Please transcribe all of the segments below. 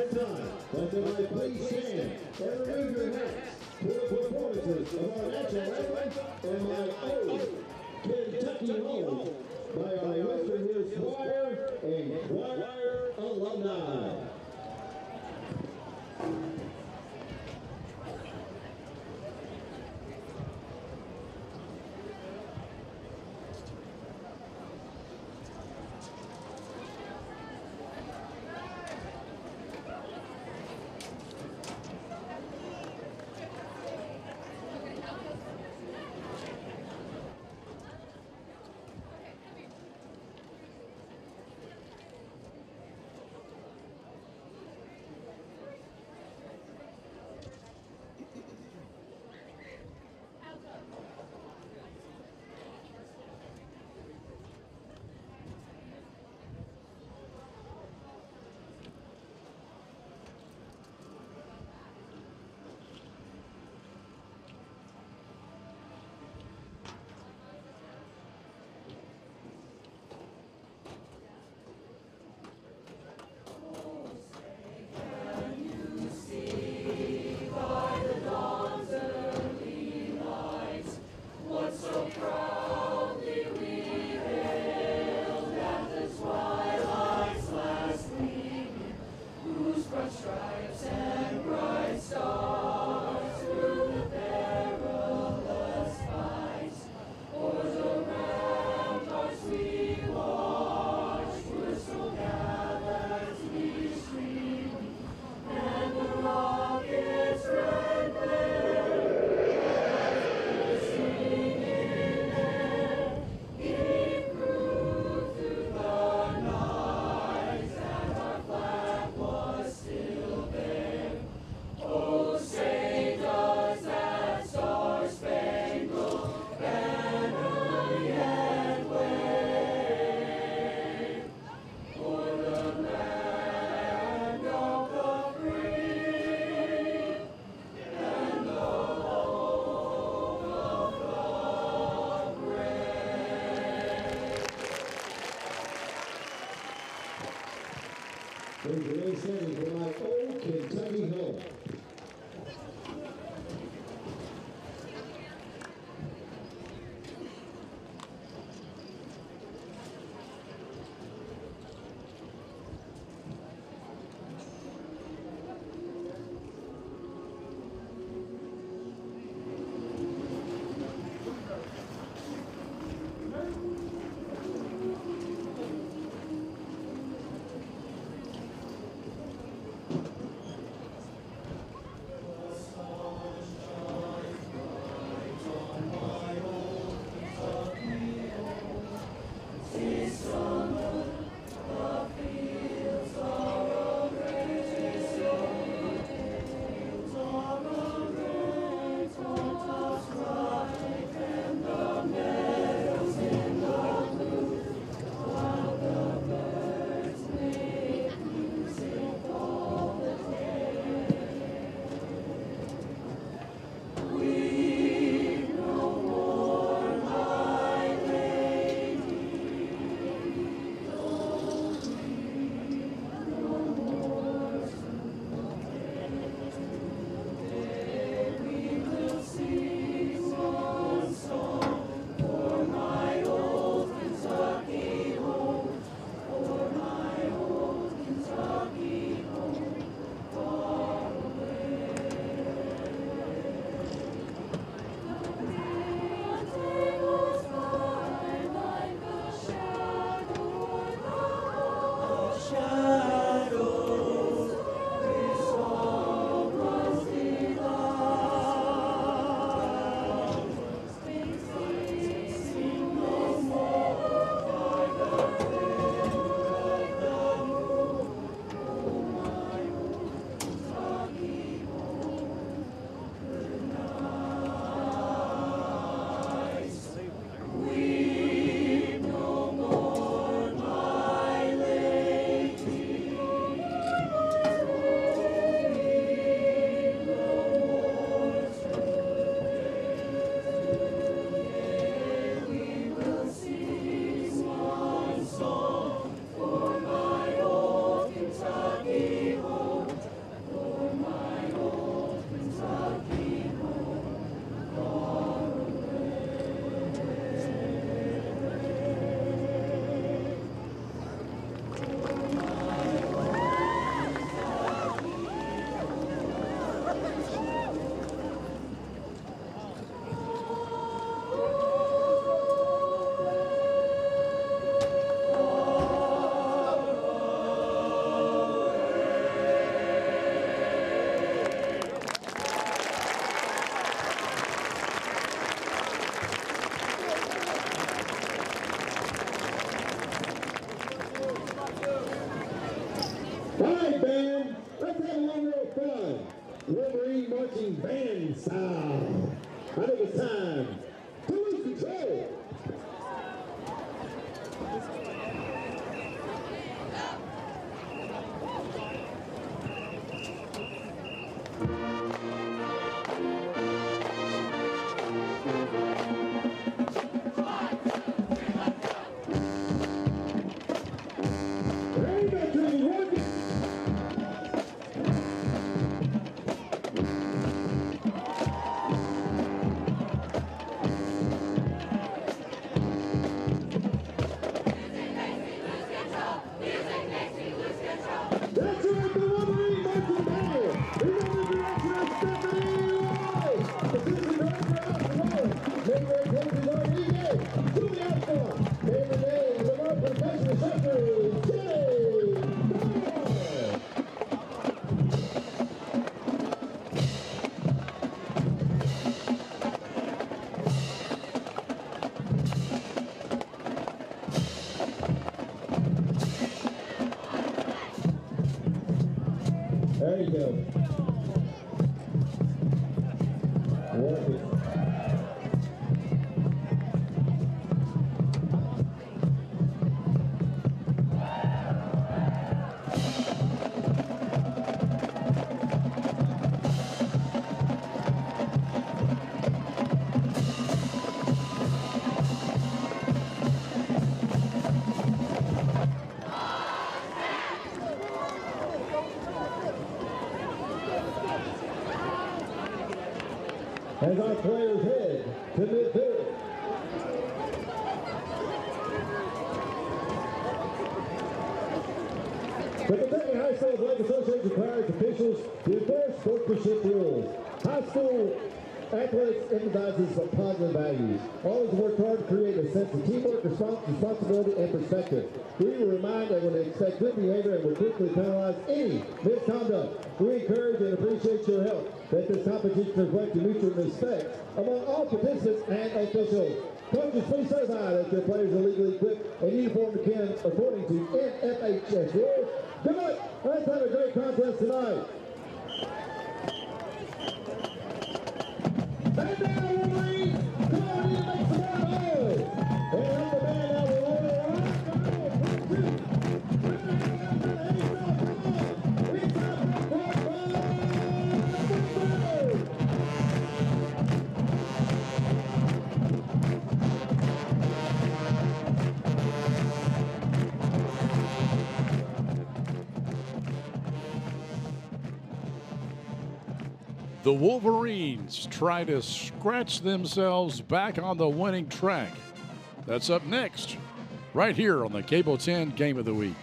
at time. That's why please stand and remove your hats for the performances of our national anthem and my old Kentucky home by our Western Hills Choir and choir alumni. Congratulations for my old Kentucky home. right, band. Let's have a little real fun. Wolverine marching band style. I think it's time to lose control. There you go. Work it. As our players head to midfield. The Kentucky High School Athletic Association requires officials to enforce sportsmanship rules. High school athletics emphasizes positive values. Always work hard to create a sense of teamwork, responsibility, and perspective. We remind everyone to expect good behavior and will quickly penalize any misconduct. We encourage and appreciate your help that this competition reflects mutual respect among all participants and officials. Coaches, please certify that your players are legally equipped and uniformed again according to WHHS rules. Good luck. Let's have a great contest tonight. And now, Wolverines, come on, you make some more noise. And help the band out with all their The Wolverines try to scratch themselves back on the winning track. That's up next, right here on the Cable 10 Game of the Week.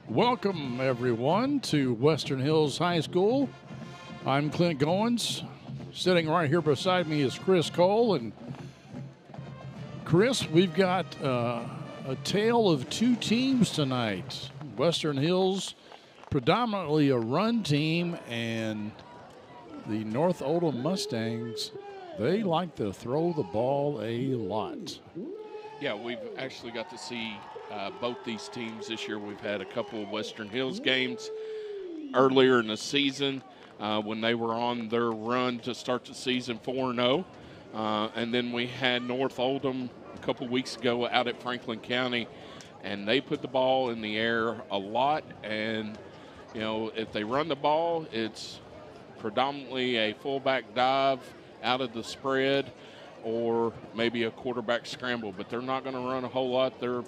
Welcome, everyone, to Western Hills High School. I'm Clint Goins. Sitting right here beside me is Chris Cole. And Chris, we've got a tale of two teams tonight. Western Hills, predominantly a run team, and the North Oldham Mustangs, they like to throw the ball a lot. Yeah, we've actually got to see both these teams this year. We've had a couple of Western Hills games earlier in the season when they were on their run to start the season 4-0. And then we had North Oldham a couple weeks ago out at Franklin County, and they put the ball in the air a lot. And, you know, if they run the ball, it's predominantly a fullback dive out of the spread or maybe a quarterback scramble, but they're not going to run a whole lot. They're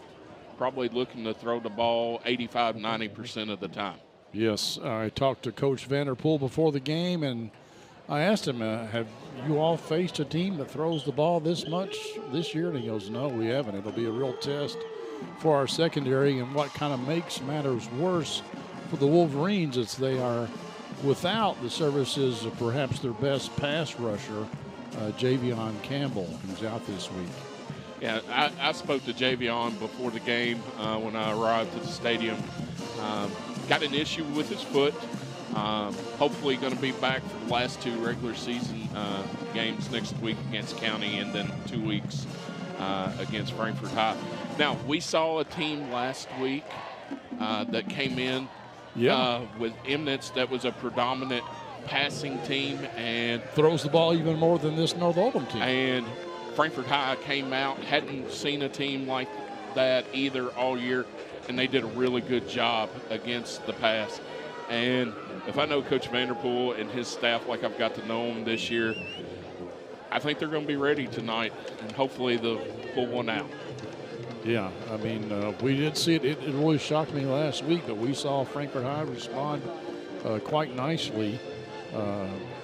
probably looking to throw the ball 85-90% of the time. Yes, I talked to Coach Vanderpool before the game, and I asked him, have you all faced a team that throws the ball this much this year? And he goes, no, we haven't. It'll be a real test for our secondary, and what kind of makes matters worse for the Wolverines is they are without the services of perhaps their best pass rusher, Javion Campbell, who's out this week. Yeah, I spoke to Javion before the game when I arrived at the stadium. Got an issue with his foot. Hopefully going to be back for the last 2 regular season games next week against County and then 2 weeks against Frankfort High. Now, we saw a team last week that came in with Eminence that was a predominant passing team and throws the ball even more than this North Oldham team. And Frankfort High came out, hadn't seen a team like that either all year, and they did a really good job against the pass. And if I know Coach Vanderpool and his staff like I've got to know them this year, I think they're going to be ready tonight, and hopefully they'll pull one out. Yeah, I mean, we did see it. It really shocked me last week, but we saw Frankfort High respond quite nicely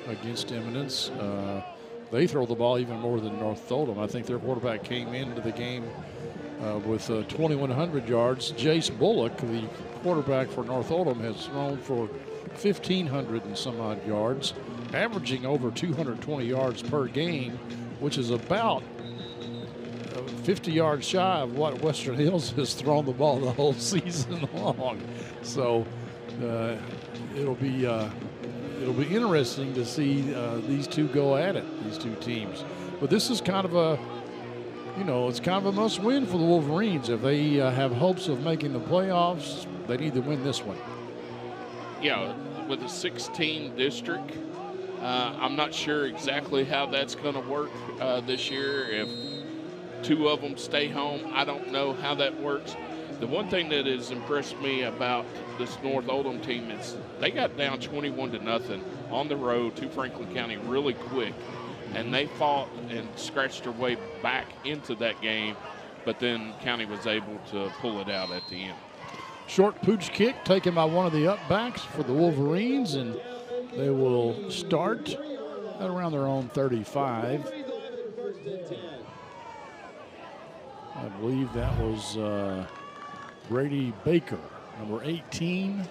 against Eminence. They throw the ball even more than North Oldham. I think their quarterback came into the game with 2,100 yards. Jace Bullock, the quarterback for North Oldham, has thrown for 1,500 and some odd yards, averaging over 220 yards per game, which is about 50 yards shy of what Western Hills has thrown the ball the whole season long. So it'll be interesting to see these two go at it, these two teams. But this is kind of a, it's kind of a must-win for the Wolverines. If they have hopes of making the playoffs, they need to win this one. Yeah, with a 16 district, I'm not sure exactly how that's going to work this year. If 2 of them stay home, I don't know how that works. The one thing that has impressed me about this North Oldham team is they got down 21-0 on the road to Franklin County really quick, and they fought and scratched their way back into that game, but then County was able to pull it out at the end. Short pooch kick taken by one of the upbacks for the Wolverines, and they will start at around their own 35. I believe that was Brady Baker, number 18. If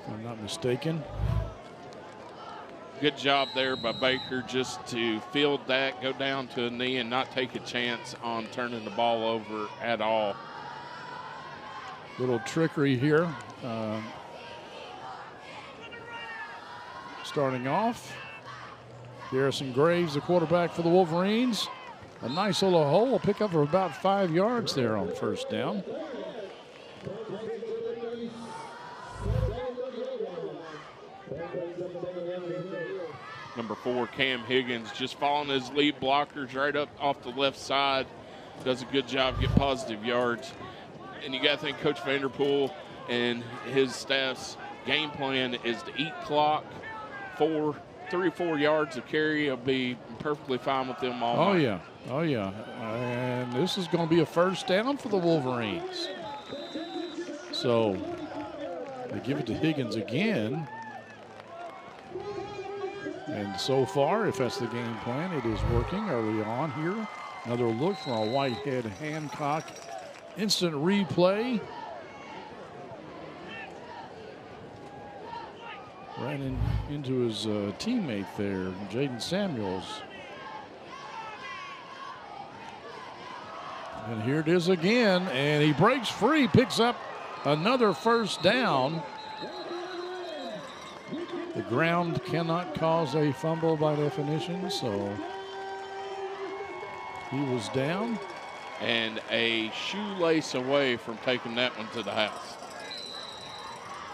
I'm not mistaken. Good job there by Baker just to field that, go down to a knee, and not take a chance on turning the ball over at all. Little trickery here. Starting off, Garrison Graves, the quarterback for the Wolverines. A nice little hole, pick up for about 5 yards there on first down. Number 4, Cam Higgins, just following his lead blockers right up off the left side. Does a good job, get positive yards. And you got to think Coach Vanderpool and his staff's game plan is to eat clock. 3 or 4 yards of carry will be perfectly fine with them all night. Oh, yeah. And this is going to be a first down for the Wolverines. So they give it to Higgins again. And so far, if that's the game plan, it is working early on here. Another look for a Whitehead Hancock instant replay. Ran into his teammate there, Jaden Samuels. And here it is again, and he breaks free, picks up another first down. The ground cannot cause a fumble by definition, so he was down. And a shoelace away from taking that one to the house.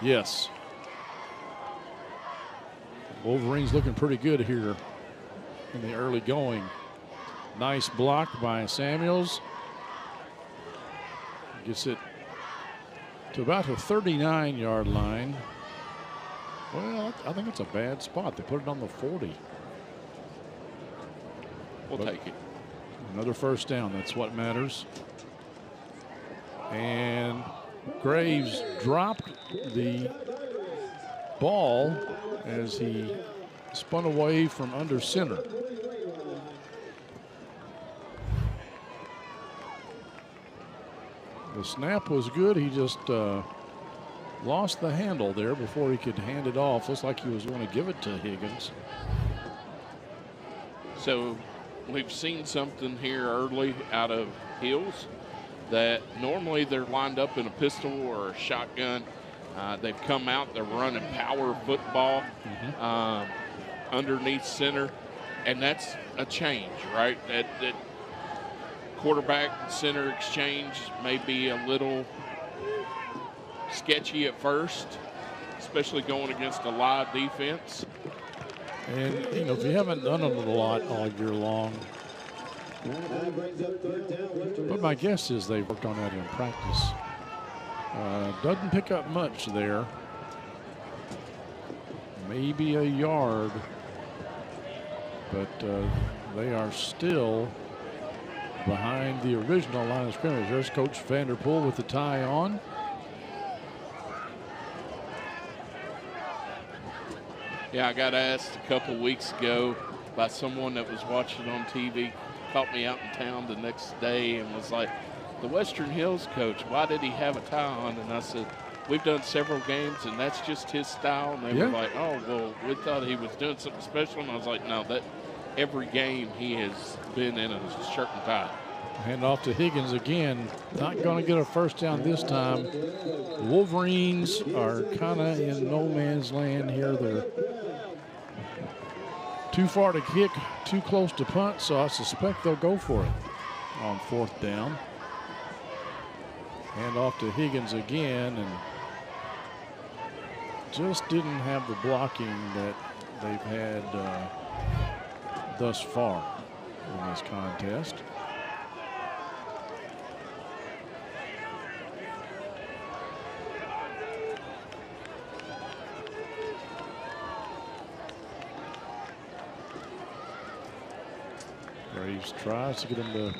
Yes. Wolverines looking pretty good here in the early going. Nice block by Samuels. Gets it to about the 39-yard line. Well, I think it's a bad spot. They put it on the 40. We'll take it. Another first down. That's what matters. And Graves dropped the ball as he spun away from under center. The snap was good. He just lost the handle there before he could hand it off. Looks like he was going to give it to Higgins. So we've seen something here early out of Hills that normally they're lined up in a pistol or a shotgun. They've come out, they're running power football underneath center, and that's a change, right? That quarterback center exchange may be a little sketchy at first, especially going against a live defense. And, you know, if you haven't done it a lot all year long, but my guess is they worked on that in practice. Doesn't pick up much there. Maybe a yard, but they are still behind the original line of scrimmage. There's Coach Vanderpool with the tie on. Yeah, I got asked a couple weeks ago by someone that was watching on TV, caught me out in town the next day and was like, the Western Hills coach, why did he have a tie on? And I said, we've done several games and that's just his style. And they were like, oh, well, we thought he was doing something special. And I was like, no, that every game he has been in a shirt and tie. Hand off to Higgins again. Not going to get a first down this time. The Wolverines are kind of in no man's land here. They're too far to kick, too close to punt, so I suspect they'll go for it on fourth down. Hand off to Higgins again, and just didn't have the blocking that they've had thus far in this contest. Graves tries to get him to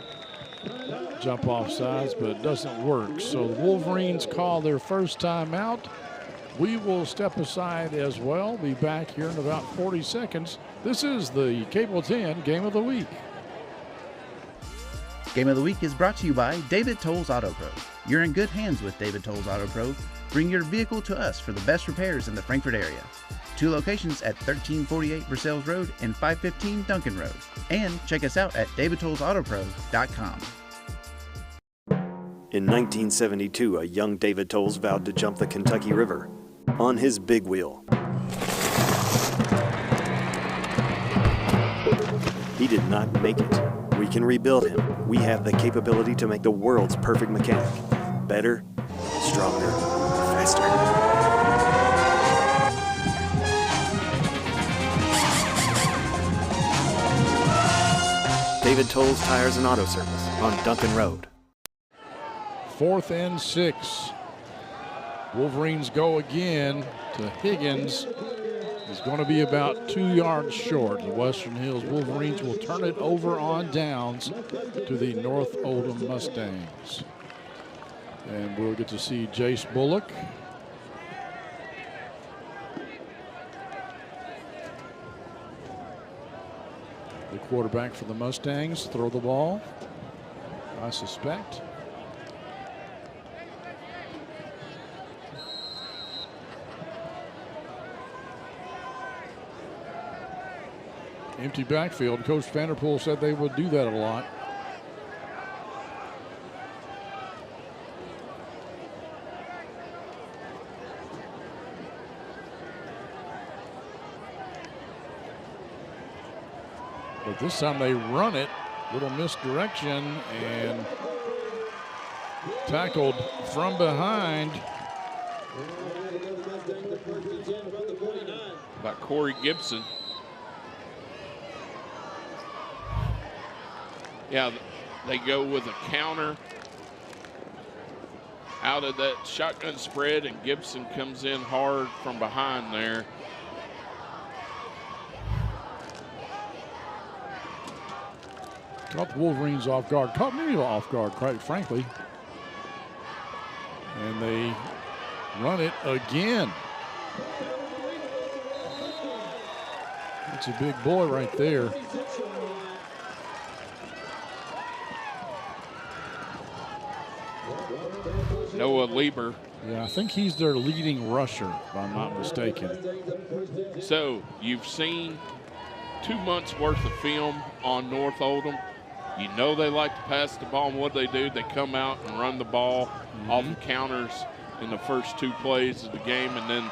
jump off sides, but it doesn't work. So the Wolverines call their first time out. We will step aside as well. Be back here in about 40 seconds. This is the Cable 10 Game of the Week. Game of the Week is brought to you by David Tolles Auto Pro. You're in good hands with David Tolles Auto Pro. Bring your vehicle to us for the best repairs in the Frankfort area. 2 locations at 1348 Versailles Road and 515 Duncan Road. And check us out at davidtollsautopro.com. In 1972, a young David Tolles vowed to jump the Kentucky River on his big wheel. He did not make it. We can rebuild him. We have the capability to make the world's perfect mechanic. Better, stronger, faster. David Tolles Tires and Auto Service on Duncan Road. 4th and 6. Wolverines go again to Higgins. He's going to be about 2 yards short. The Western Hills Wolverines will turn it over on downs to the North Oldham Mustangs. And we'll get to see Jace Bullock. The quarterback for the Mustangs throw the ball, I suspect. Empty backfield. Coach Vanderpool said they would do that a lot. But this time they run it. Little misdirection and tackled from behind by Corey Gibson. Yeah, they go with a counter out of that shotgun spread, and Gibson comes in hard from behind there. Caught the Wolverines off guard. Caught me off guard, quite frankly. And they run it again. It's a big boy right there. Noah Lieber. Yeah, I think he's their leading rusher, if I'm not mistaken. So you've seen 2 months worth of film on North Oldham. You know they like to pass the ball, and what they do, they come out and run the ball off of counters in the first 2 plays of the game, and then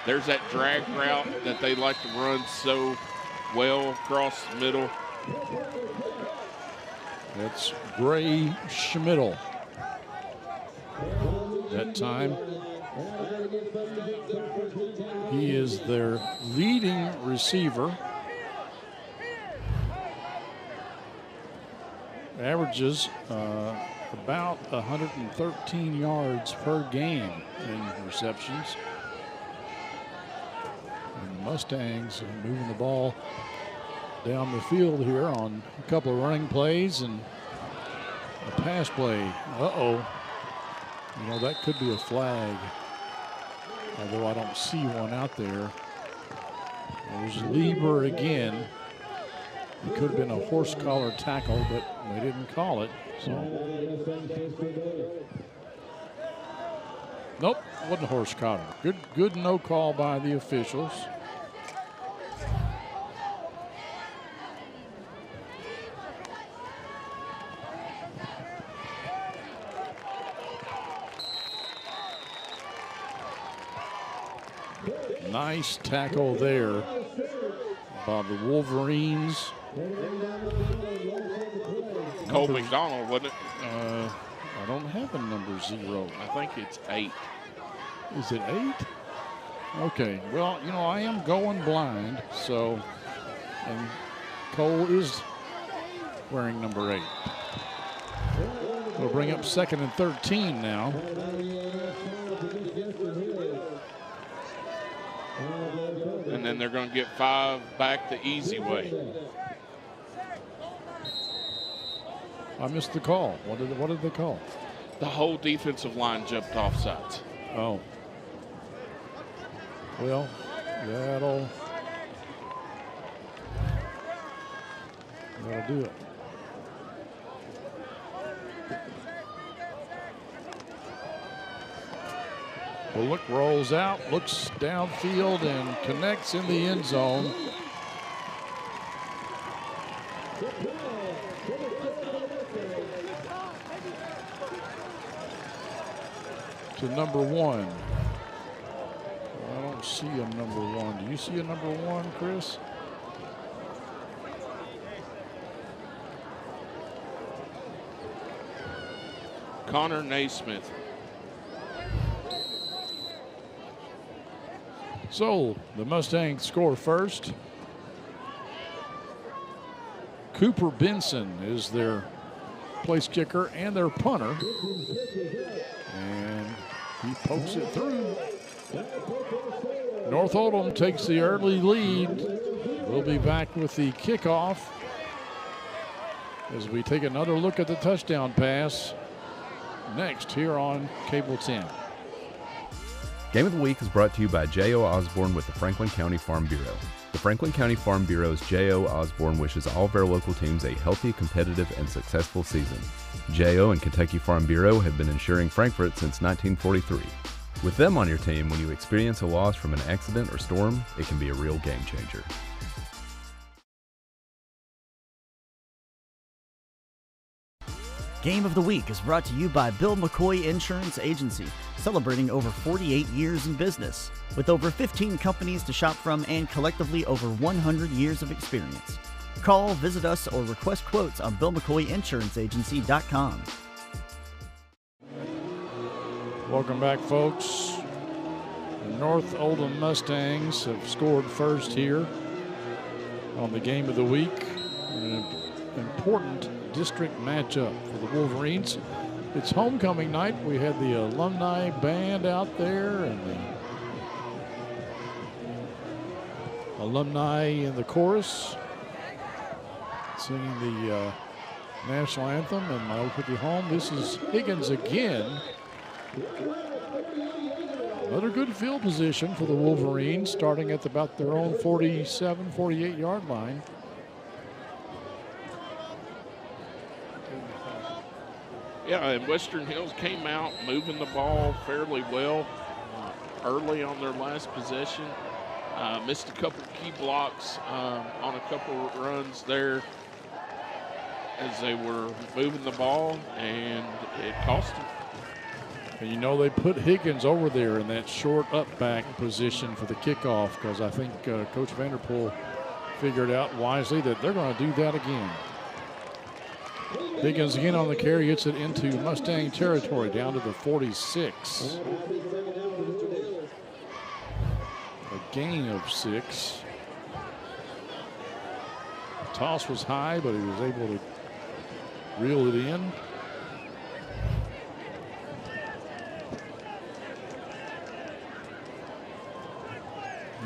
there's that drag route that they like to run so well across the middle. That's Gray Schmidl. That time, he is their leading receiver. Averages about 113 yards per game in receptions. And the Mustangs are moving the ball down the field here on a couple of running plays and a pass play. Uh-oh. You know, that could be a flag, although I don't see one out there. There's Lieber again. It could have been a horse collar tackle, but they didn't call it. So, nope, wasn't a horse collar. Good no call by the officials. Nice tackle there by the Wolverines. Cole McDonald, wasn't it? I don't have a number 0. I think it's 8. Is it 8? Okay, well, you know, I am going blind, so, and Cole is wearing number 8. We'll bring up 2nd and 13 now. And then they're going to get 5 back the easy way. I missed the call. What did they call? The whole defensive line jumped off sides. Oh. Well, that'll do it. Bullock rolls out, looks downfield, and connects in the end zone. To number 1. I don't see a number 1. Do you see a number 1, Chris? Connor Naismith. So the Mustangs score first. Cooper Benson is their place kicker and their punter. And he pokes it through. North Oldham takes the early lead. We'll be back with the kickoff as we take another look at the touchdown pass next here on Cable 10. Game of the Week is brought to you by J.O. Osborne with the Franklin County Farm Bureau. The Franklin County Farm Bureau's J.O. Osborne wishes all of our local teams a healthy, competitive, and successful season. J.O. and Kentucky Farm Bureau have been insuring Frankfort since 1943. With them on your team, when you experience a loss from an accident or storm, it can be a real game changer. Game of the Week is brought to you by Bill McCoy Insurance Agency, celebrating over 48 years in business. With over 15 companies to shop from and collectively over 100 years of experience. Call, visit us, or request quotes on BillMcCoyInsuranceAgency.com. Welcome back, folks. The North Oldham Mustangs have scored first here on the Game of the Week. An important district matchup for the Wolverines. It's homecoming night. We had the alumni band out there and the alumni in the chorus singing the national anthem and My Old Cookie Home. This is Higgins again. Another good field position for the Wolverines, starting at about their own 47, 48-yard line. Yeah, and Western Hills came out moving the ball fairly well early on their last possession. Missed a couple key blocks on a couple runs there as they were moving the ball, and it cost them. And you know, they put Higgins over there in that short up back position for the kickoff, because I think Coach Vanderpool figured out wisely that they're going to do that again. Higgins again on the carry, gets it into Mustang territory down to the 46. A gain of 6. The toss was high, but he was able to reel it in.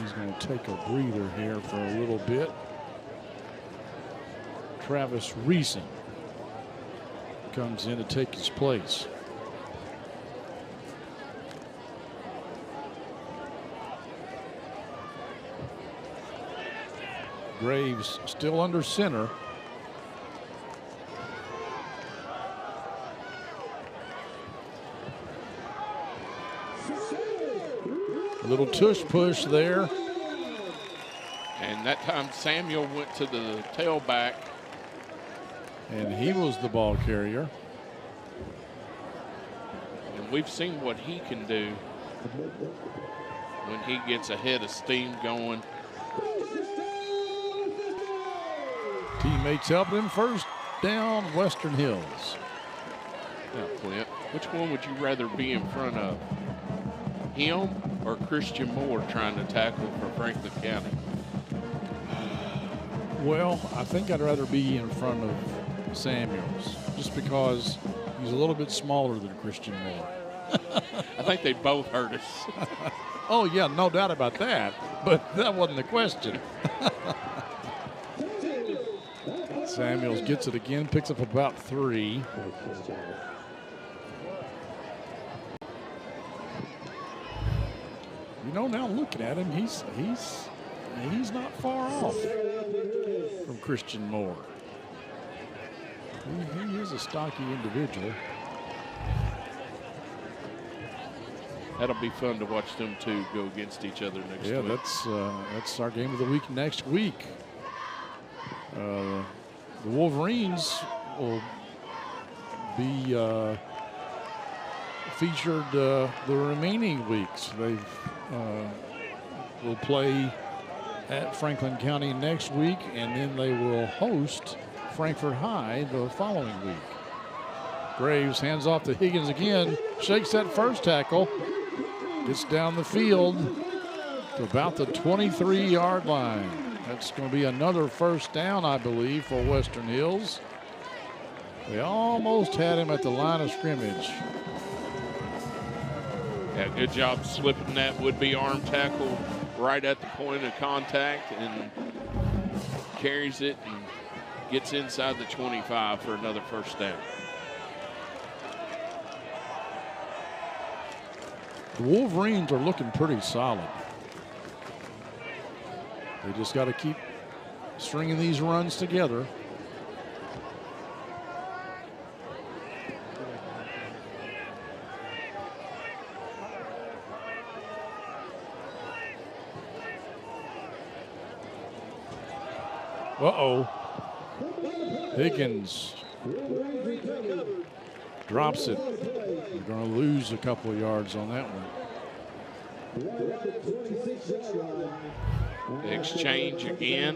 He's going to take a breather here for a little bit. Travis Reason comes in to take his place. Graves still under center. A little tush push there. And that time Samuel went to the tailback. And he was the ball carrier. And we've seen what he can do when he gets a head of steam going. Teammates helping him. First down, Western Hills. Now, Clint, which one would you rather be in front of? Him or Christian Moore trying to tackle for Franklin County? Well, I think I'd rather be in front of Samuels, just because he's a little bit smaller than Christian Moore. I think they both hurt us. Oh, yeah, no doubt about that, but that wasn't the question. Samuels gets it again, picks up about 3. You know, now looking at him, he's not far off from Christian Moore. He is a stocky individual. That'll be fun to watch them two go against each other next week. Yeah, that's our game of the week next week. The Wolverines will be featured the remaining weeks. They will play at Franklin County next week, and then they will host Frankfort High the following week. Graves hands off to Higgins again, shakes that first tackle, gets down the field to about the 23-yard line. That's going to be another first down, I believe, for Western Hills. They almost had him at the line of scrimmage. Yeah, good job slipping that would-be arm tackle right at the point of contact, and carries it and gets inside the 25 for another first down. The Wolverines are looking pretty solid. They just got to keep stringing these runs together. Uh-oh. Higgins drops it. They're going to lose a couple of yards on that one. The exchange again.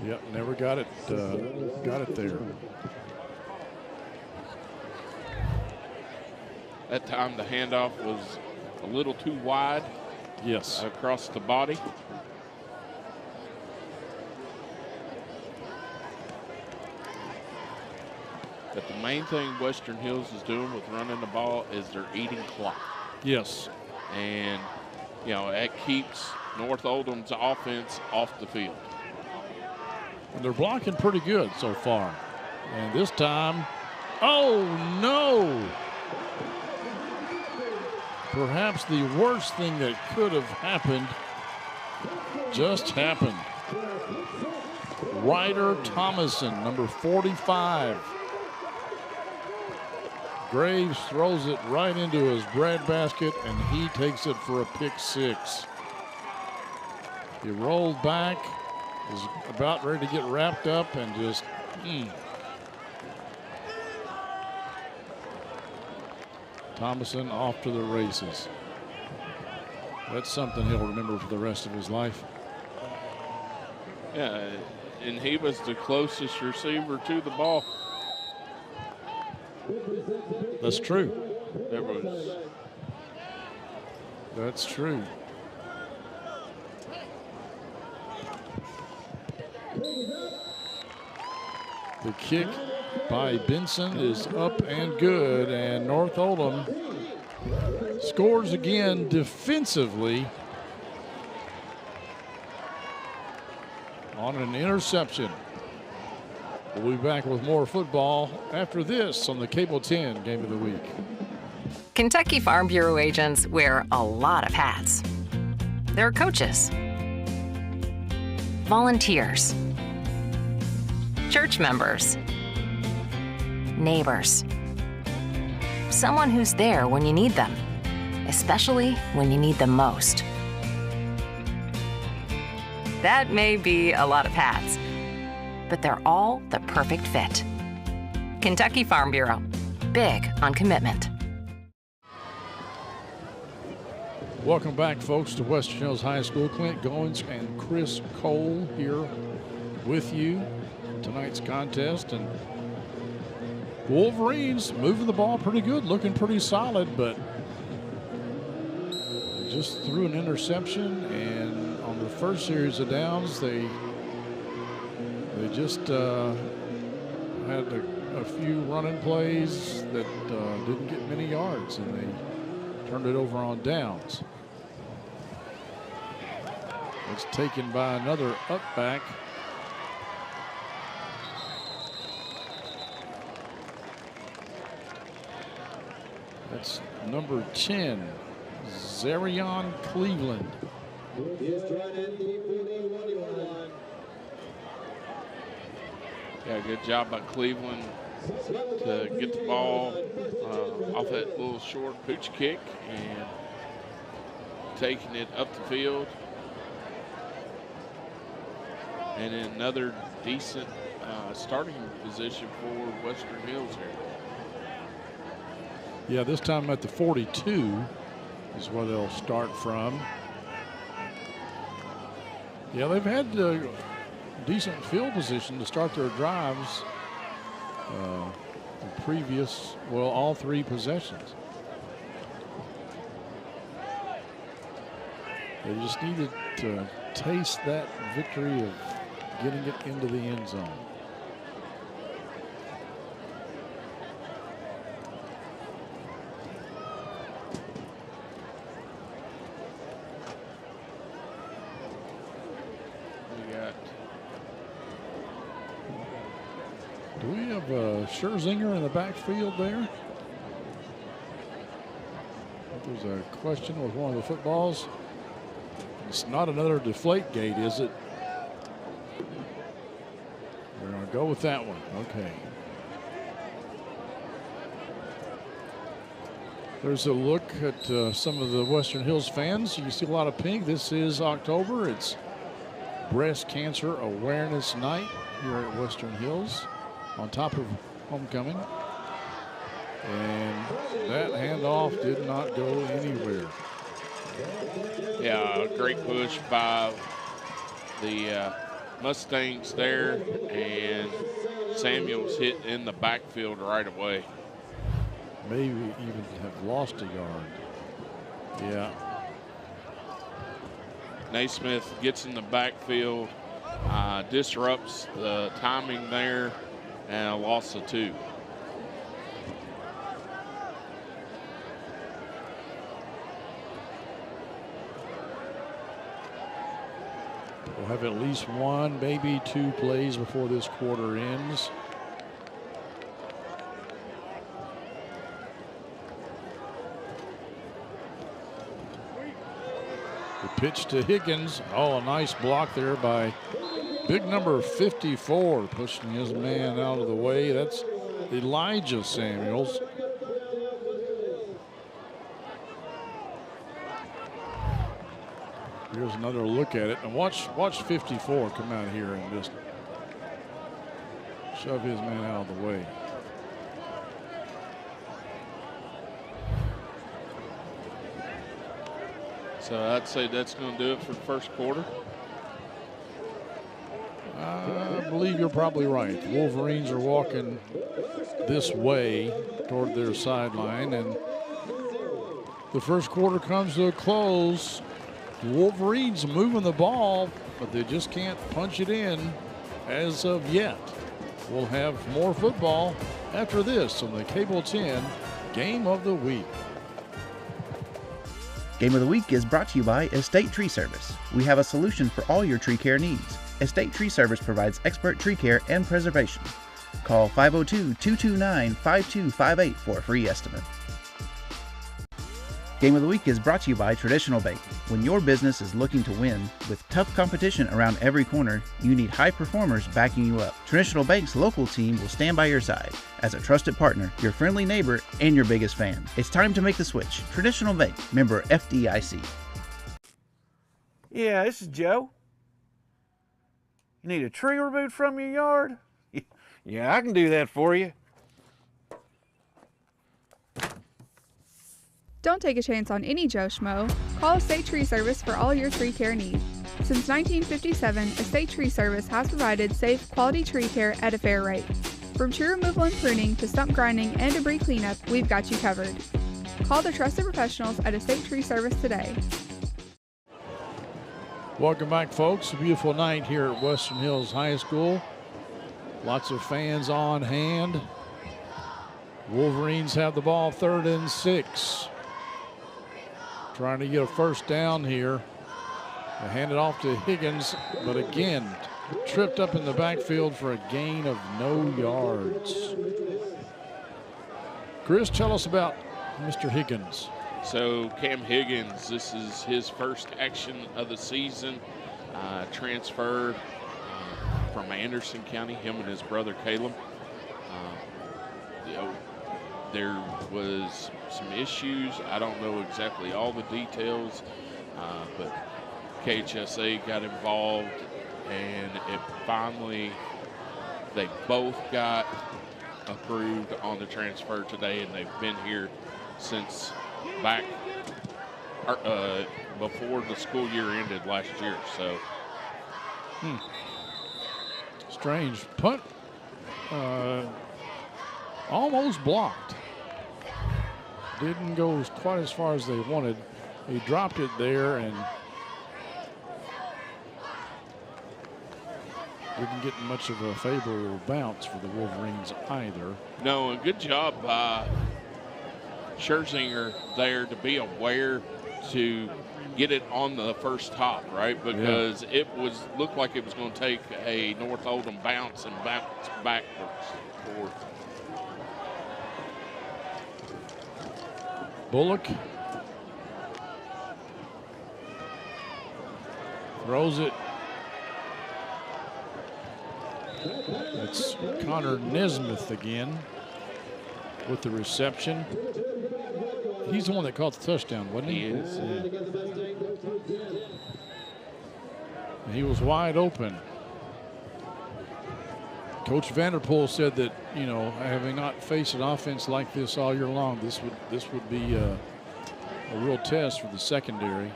Yep, never got it there. That time the handoff was a little too wide. Yes. Across the body. But the main thing Western Hills is doing with running the ball is they're eating clock. Yes. And, you know, that keeps North Oldham's offense off the field. And they're blocking pretty good so far. And this time, oh no! Perhaps the worst thing that could have happened just happened. Ryder Thomason, number 45. Graves throws it right into his breadbasket, and he takes it for a pick six. He rolled back, was about ready to get wrapped up, and just, Thomason off to the races. That's something he'll remember for the rest of his life. Yeah, and he was the closest receiver to the ball. That's true. That's true. The kick by Benson is up and good, and North Oldham scores again defensively on an interception. We'll be back with more football after this on the Cable 10 Game of the Week. Kentucky Farm Bureau agents wear a lot of hats. They're coaches, volunteers, church members, neighbors, someone who's there when you need them, especially when you need them most. That may be a lot of hats, but they're all the perfect fit. Kentucky Farm Bureau, big on commitment. Welcome back, folks, to Western Hills High School. Clint Goins and Chris Cole here with you in tonight's contest. And the Wolverines moving the ball pretty good, looking pretty solid, but they just threw an interception, and on the first series of downs, they just had a few running plays that didn't get many yards, and they turned it over on downs. It's taken by another up back. That's number 10, Zarion Cleveland. Yeah, good job by Cleveland to get the ball off that little short pooch kick and taking it up the field. And another decent starting position for Western Hills here. Yeah, this time at the 42 is where they'll start from. Yeah, they've had decent field position to start their drives the previous, well, all three possessions. They just needed to taste that victory of getting it into the end zone. Do we have Scherzinger in the backfield there? There's a question with one of the footballs. It's not another deflate gate, is it? We're going to go with that one. Okay. There's a look at some of the Western Hills fans. You can see a lot of pink. This is October. It's Breast Cancer Awareness Night here at Western Hills on top of homecoming. And that handoff did not go anywhere. Yeah, a great push by the Mustangs there, and Samuels hit in the backfield right away. Maybe even have lost a yard. Yeah. Naismith gets in the backfield, disrupts the timing there, and a loss of 2. We'll have at least one, maybe 2 plays before this quarter ends. pitch to Higgins. Oh, a nice block there by big number 54, pushing his man out of the way. That's Elijah Samuels. Here's another look at it, and watch 54 come out here and just shove his man out of the way. So I'd say that's going to do it for the first quarter. I believe you're probably right. The Wolverines are walking this way toward their sideline, and the first quarter comes to a close. The Wolverines moving the ball, but they just can't punch it in as of yet. We'll have more football after this on the Cable 10 Game of the Week. Game of the Week is brought to you by Estate Tree Service. We have a solution for all your tree care needs. Estate Tree Service provides expert tree care and preservation. Call 502-229-5258 for a free estimate. Game of the Week is brought to you by Traditional Bank. When your business is looking to win, with tough competition around every corner, you need high performers backing you up. Traditional Bank's local team will stand by your side as a trusted partner, your friendly neighbor, and your biggest fan. It's time to make the switch. Traditional Bank, member FDIC. Yeah, this is Joe. You need a tree removed from your yard? Yeah, I can do that for you. Don't take a chance on any Joe Schmo. Call Estate Tree Service for all your tree care needs. Since 1957, Estate Tree Service has provided safe, quality tree care at a fair rate. From tree removal and pruning to stump grinding and debris cleanup, we've got you covered. Call the trusted professionals at Estate Tree Service today. Welcome back, folks. A beautiful night here at Western Hills High School. Lots of fans on hand. Wolverines have the ball 3rd and 6. Trying to get a first down here. They hand it off to Higgins, but again, tripped up in the backfield for a gain of no yards. Chris, tell us about Mr. Higgins. So Cam Higgins, this is his first action of the season. Transferred from Anderson County, him and his brother Caleb. There was some issues. I don't know exactly all the details, but KHSA got involved, and it finally, they both got approved on the transfer today, and they've been here since back before the school year ended last year. So strange punt, almost blocked. Didn't go quite as far as they wanted. He dropped it there and didn't get much of a favorable bounce for the Wolverines either. No, and good job by Scherzinger there to be aware to get it on the first hop, right? Because it looked like it was going to take a North Oldham bounce and bounce backwards forward. Bullock throws it. It's Connor Nesmith again with the reception. He's the one that caught the touchdown, wasn't he? He is. And he was wide open. Coach Vanderpool said that, you know, having not faced an offense like this all year long, this would be a real test for the secondary.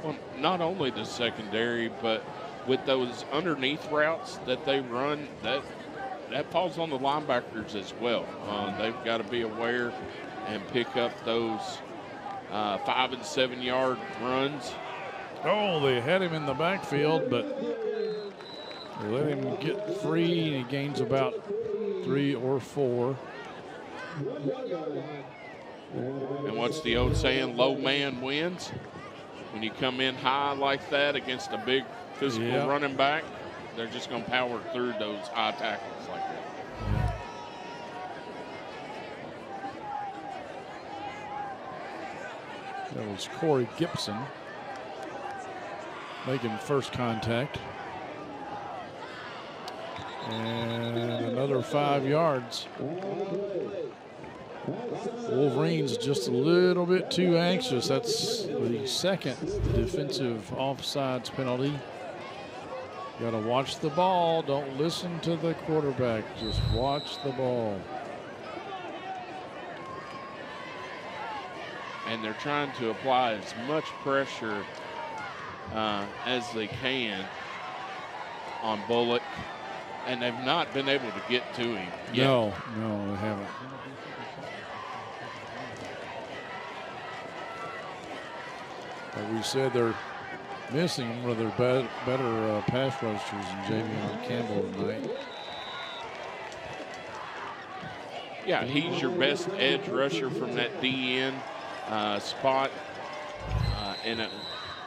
Well, not only the secondary, but with those underneath routes that they run, that falls on the linebackers as well. They've got to be aware and pick up those 5 and 7 yard runs. Oh, they had him in the backfield, but they let him get free, and he gains about 3 or 4. And what's the old saying? Low man wins. When you come in high like that against a big physical running back, they're just going to power through those high tackles like that. That was Corey Gibson. making first contact. And another 5 yards. Wolverines just a little bit too anxious. That's the second defensive offsides penalty. Got to watch the ball. Don't listen to the quarterback. Just watch the ball. And they're trying to apply as much pressure as they can on Bullock, and they've not been able to get to him yet. No, they haven't. Like we said, they're missing one of their better pass rushers in Javion Campbell tonight. Yeah, he's your best edge rusher from that DN spot. And,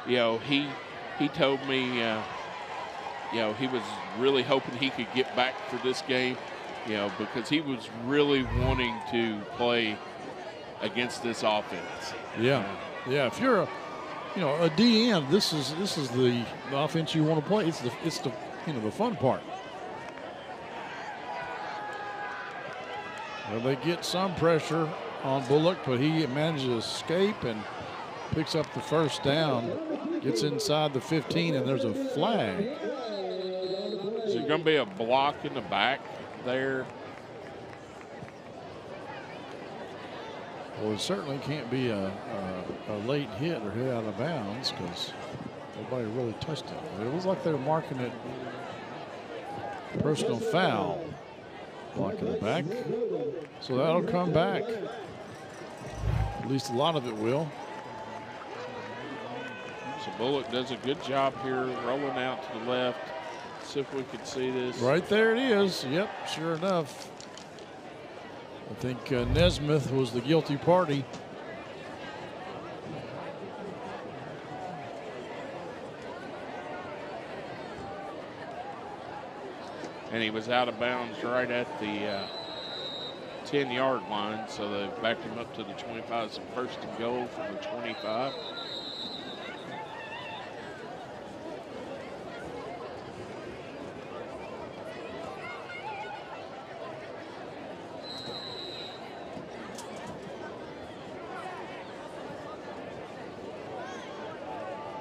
he told me, he was really hoping he could get back for this game, because he was really wanting to play against this offense. Yeah. If you're a DN, this is the offense you want to play. It's the the fun part. Well, they get some pressure on Bullock, but he manages to escape and picks up the first down, gets inside the 15, and there's a flag. Is there going to be a block in the back there? Well, it certainly can't be a late hit or hit out of bounds because nobody really touched it. It was like they were marking it personal foul. Block in the back. So that'll come back. At least a lot of it will. So Bullock does a good job here rolling out to the left. See if we can see this. Right there it is. Yep, sure enough. I think Nesmith was the guilty party. And he was out of bounds right at the 10-yard line, so they backed him up to the 25. So first and goal from the 25.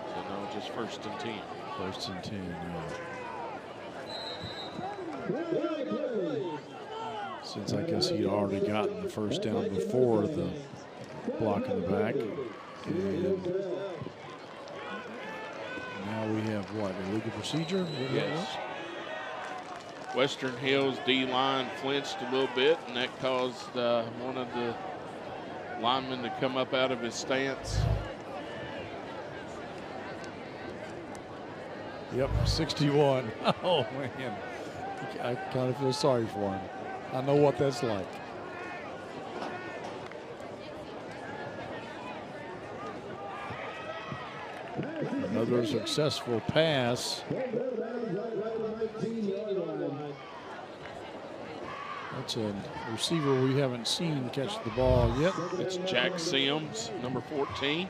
So no, just first and 10. First and 10, yeah. Since I guess he'd already gotten the first down before the block in the back. And now we have what, illegal procedure? Yes. Western Hills D-line flinched a little bit, and that caused one of the linemen to come up out of his stance. Yep, 61. Oh, man. I kind of feel sorry for him. I know what that's like. Another successful pass. That's a receiver we haven't seen catch the ball yet. It's Jack Sims, number 14.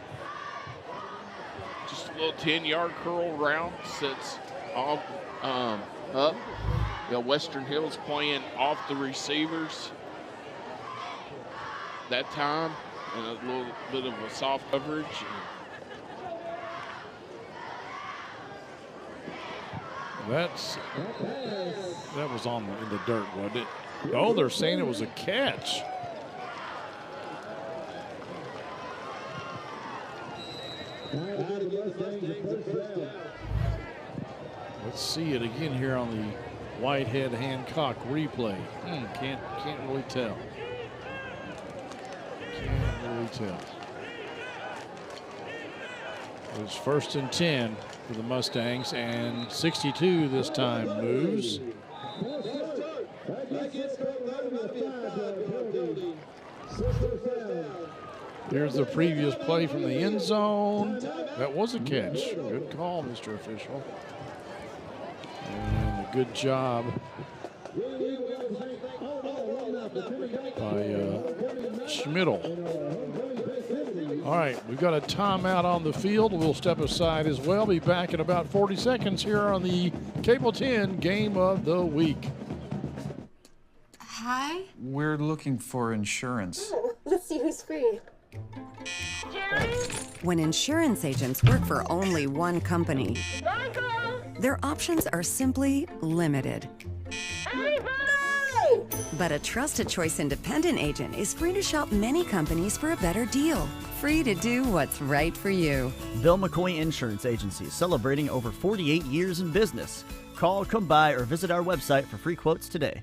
Just a little 10-yard curl route, sits off, up. Western Hills playing off the receivers that time, and a little bit of a soft coverage. That was in the dirt, wasn't it? Oh, they're saying it was a catch. Let's see it again here on the Whitehead Hancock replay. Can't really tell. Can't really tell. It was first and 10 for the Mustangs, and 62 this time moves. Here's the previous play from the end zone. That was a catch. Good call, Mr. Official. And a good job by Schmidl. All right, we've got a timeout on the field. We'll step aside as well. Be back in about 40 seconds here on the Cable 10 Game of the Week. Hi. We're looking for insurance. Oh, let's see who's free. When insurance agents work for only one company, their options are simply limited. But a Trusted Choice independent agent is free to shop many companies for a better deal. Free to do what's right for you. Bill McCoy Insurance Agency, celebrating over 48 years in business. Call, come by, or visit our website for free quotes today.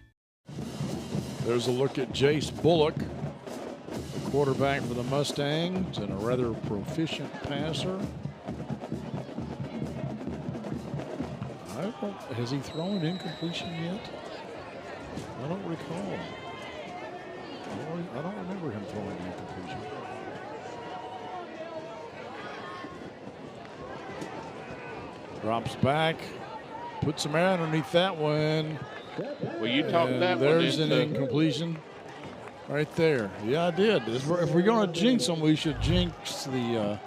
There's a look at Jace Bullock, the quarterback for the Mustangs, and a rather proficient passer. Has he thrown an incompletion yet? I don't recall. I don't remember him throwing an incompletion. Drops back, puts him out underneath that one. Well, you talked that one. There's an incompletion right there. Yeah, I did. If we're going to jinx them, we should jinx the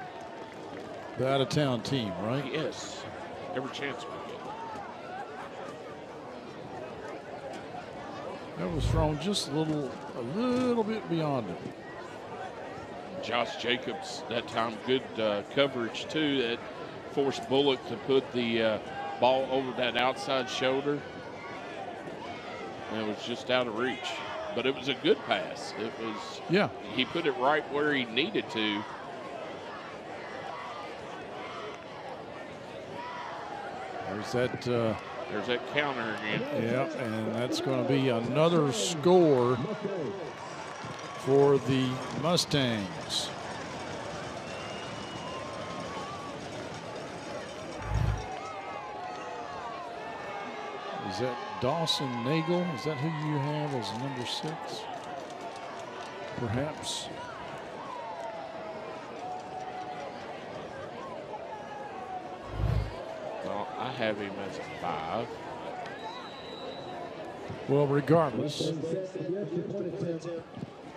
out-of-town team, right? Yes, every chance we get. That was thrown just a little bit beyond it. Josh Jacobs that time, good coverage too, that forced Bullock to put the ball over that outside shoulder. And it was just out of reach. But it was a good pass. It was, yeah. He put it right where he needed to. There's that counter again. Yep, and that's going to be another score for the Mustangs. Is that Dawson Nagel? Is that who you have as number 6? Perhaps. Well, I have him as a 5. Well, regardless,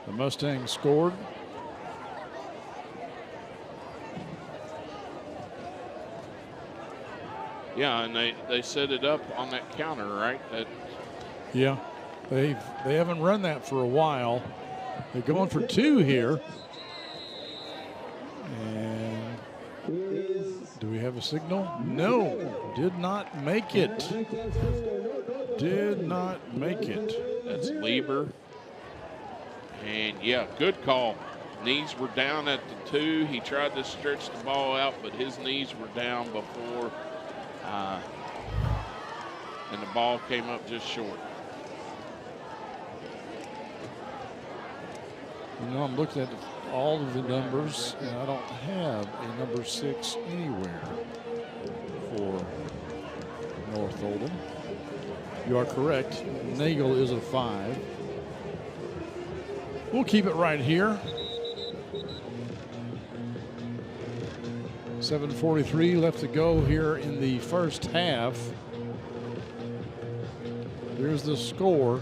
the Mustangs scored. Yeah, and they set it up on that counter, right? Yeah, they haven't run that for a while. They're going for 2 here. And do we have a signal? No, did not make it. Did not make it. That's Lieber. And yeah, good call. Knees were down at the 2. He tried to stretch the ball out, but his knees were down before. And the ball came up just short. You know, I'm looking at all of the numbers, and I don't have a number 6 anywhere for North Oldham. You are correct. Nagel is a 5. We'll keep it right here. 7:43 left to go here in the first half. There's the score.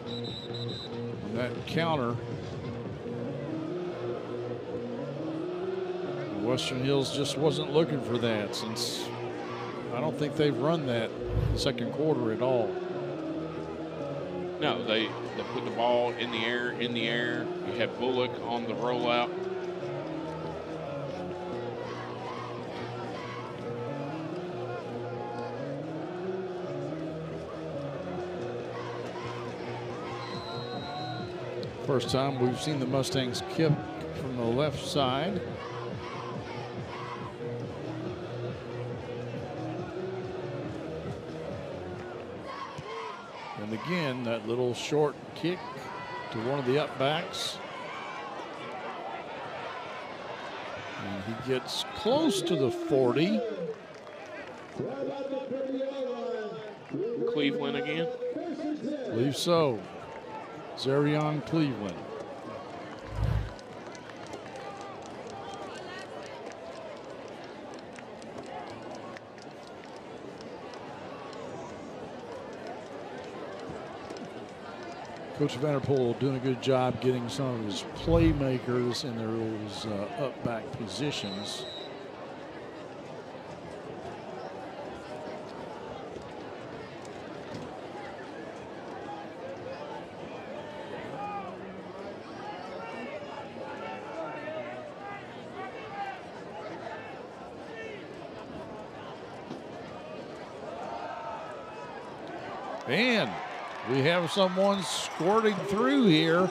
And that counter. Western Hills just wasn't looking for that, since I don't think they've run that second quarter at all. No, they put the ball in the air. You have Bullock on the rollout. First time we've seen the Mustangs kick from the left side. And again, that little short kick to one of the upbacks. And he gets close to the 40. Cleveland again? I believe so. Zarion Cleveland. Coach Vanderpool doing a good job getting some of his playmakers in those up back positions. And we have someone squirting through here.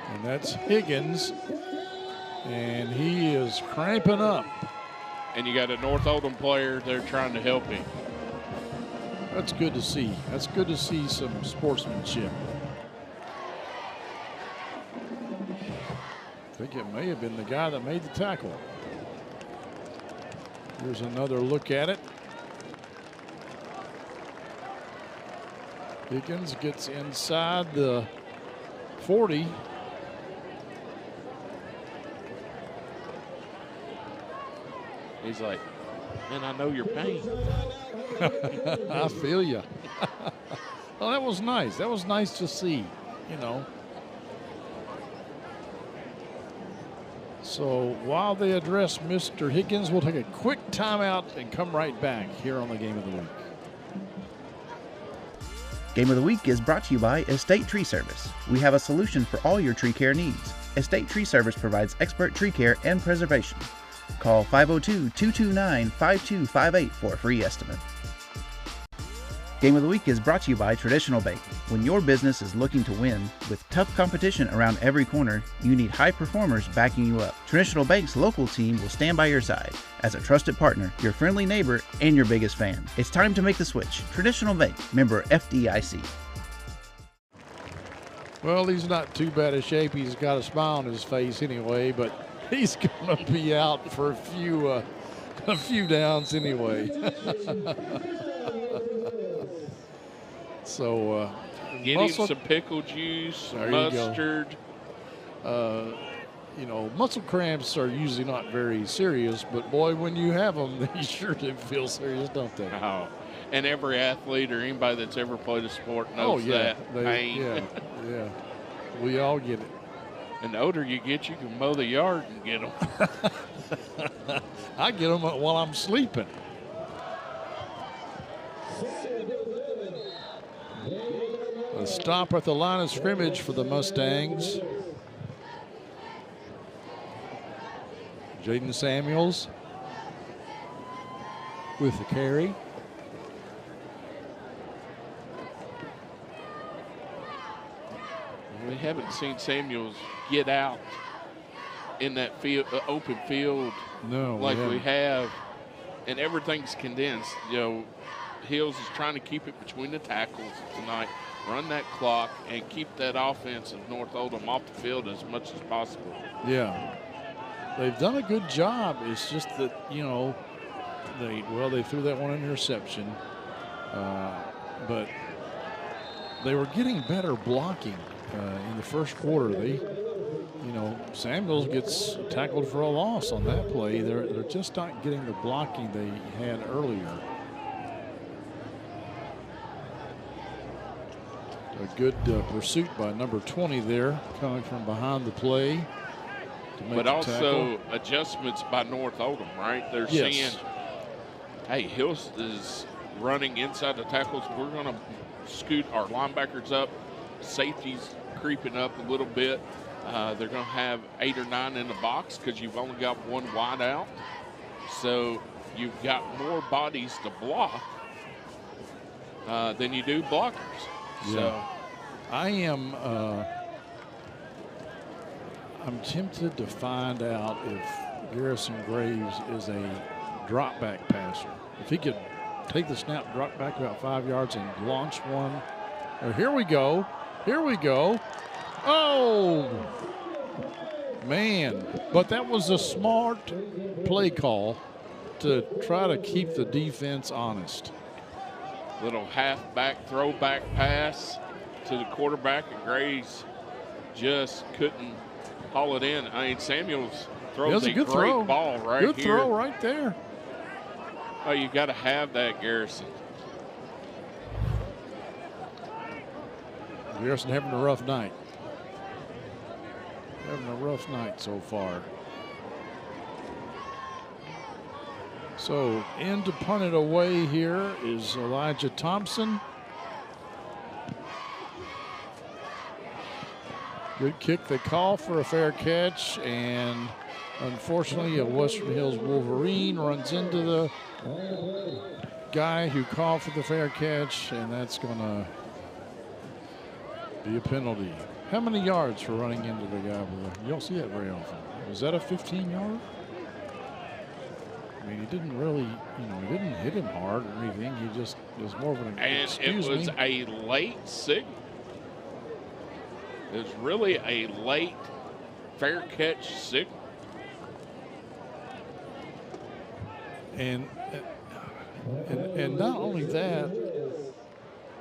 And that's Higgins. And he is cramping up. And you got a North Oldham player there trying to help him. That's good to see. That's good to see some sportsmanship. I think it may have been the guy that made the tackle. Here's another look at it. Higgins gets inside the 40. He's like, man, I know your pain. I feel you. Well, that was nice. That was nice to see, you know. So while they address Mr. Higgins, we'll take a quick timeout and come right back here on the Game of the Week. Game of the Week is brought to you by Estate Tree Service. We have a solution for all your tree care needs. Estate Tree Service provides expert tree care and preservation. Call 502-229-5258 for a free estimate. Game of the Week is brought to you by Traditional Bank. When your business is looking to win, with tough competition around every corner, you need high performers backing you up. Traditional Bank's local team will stand by your side as a trusted partner, your friendly neighbor, and your biggest fan. It's time to make the switch. Traditional Bank, member FDIC. Well, he's not too bad a shape. He's got a smile on his face anyway, but he's going to be out for a few downs anyway. So get him some pickle juice, mustard. You know, muscle cramps are usually not very serious, but boy, when you have them, they sure do feel serious, don't they? Oh, and every athlete or anybody that's ever played a sport knows that pain. Yeah, we all get it. And the older you get, you can mow the yard and get them. I get them while I'm sleeping. A stop at the line of scrimmage for the Mustangs. Jaden Samuels with the carry. We haven't seen Samuels get out in that field, open field, like we have, and everything's condensed. You know, Hills is trying to keep it between the tackles tonight, run that clock, and keep that offense of North Oldham off the field as much as possible. Yeah, they've done a good job. It's just that, you know, they threw that one interception, but they were getting better blocking in the first quarter. Samuels gets tackled for a loss on that play. They're just not getting the blocking they had earlier. A good pursuit by number 20 there, coming from behind the play. But also adjustments by North Oldham, right? They're seeing, hey, Hills is running inside the tackles. We're going to scoot our linebackers up. Safety's creeping up a little bit. They're going to have 8 or 9 in the box because you've only got one wide out. So you've got more bodies to block than you do blockers. Yeah. So I'm tempted to find out if Garrison Graves is a drop back passer. If he could take the snap, drop back about 5 yards and launch one. Oh, here we go. Oh, man. But that was a smart play call to try to keep the defense honest. Little halfback throwback pass to the quarterback, and Graves just couldn't haul it in. I mean, Samuels throws a great ball right here. Good throw right there. Oh, you got to have that, Garrison. Garrison having a rough night. Having a rough night so far. So in to punt it away here is Elijah Thompson. Good kick. They call for a fair catch, and unfortunately a Western Hills Wolverine runs into the guy who called for the fair catch, and that's going to be a penalty. How many yards for running into the guy? You don't see that very often. Was that a 15-yard? I mean, he didn't really, he didn't hit him hard or anything. He just was more of an excuse me. And it was a late signal. It was really a late fair catch signal. And not only that,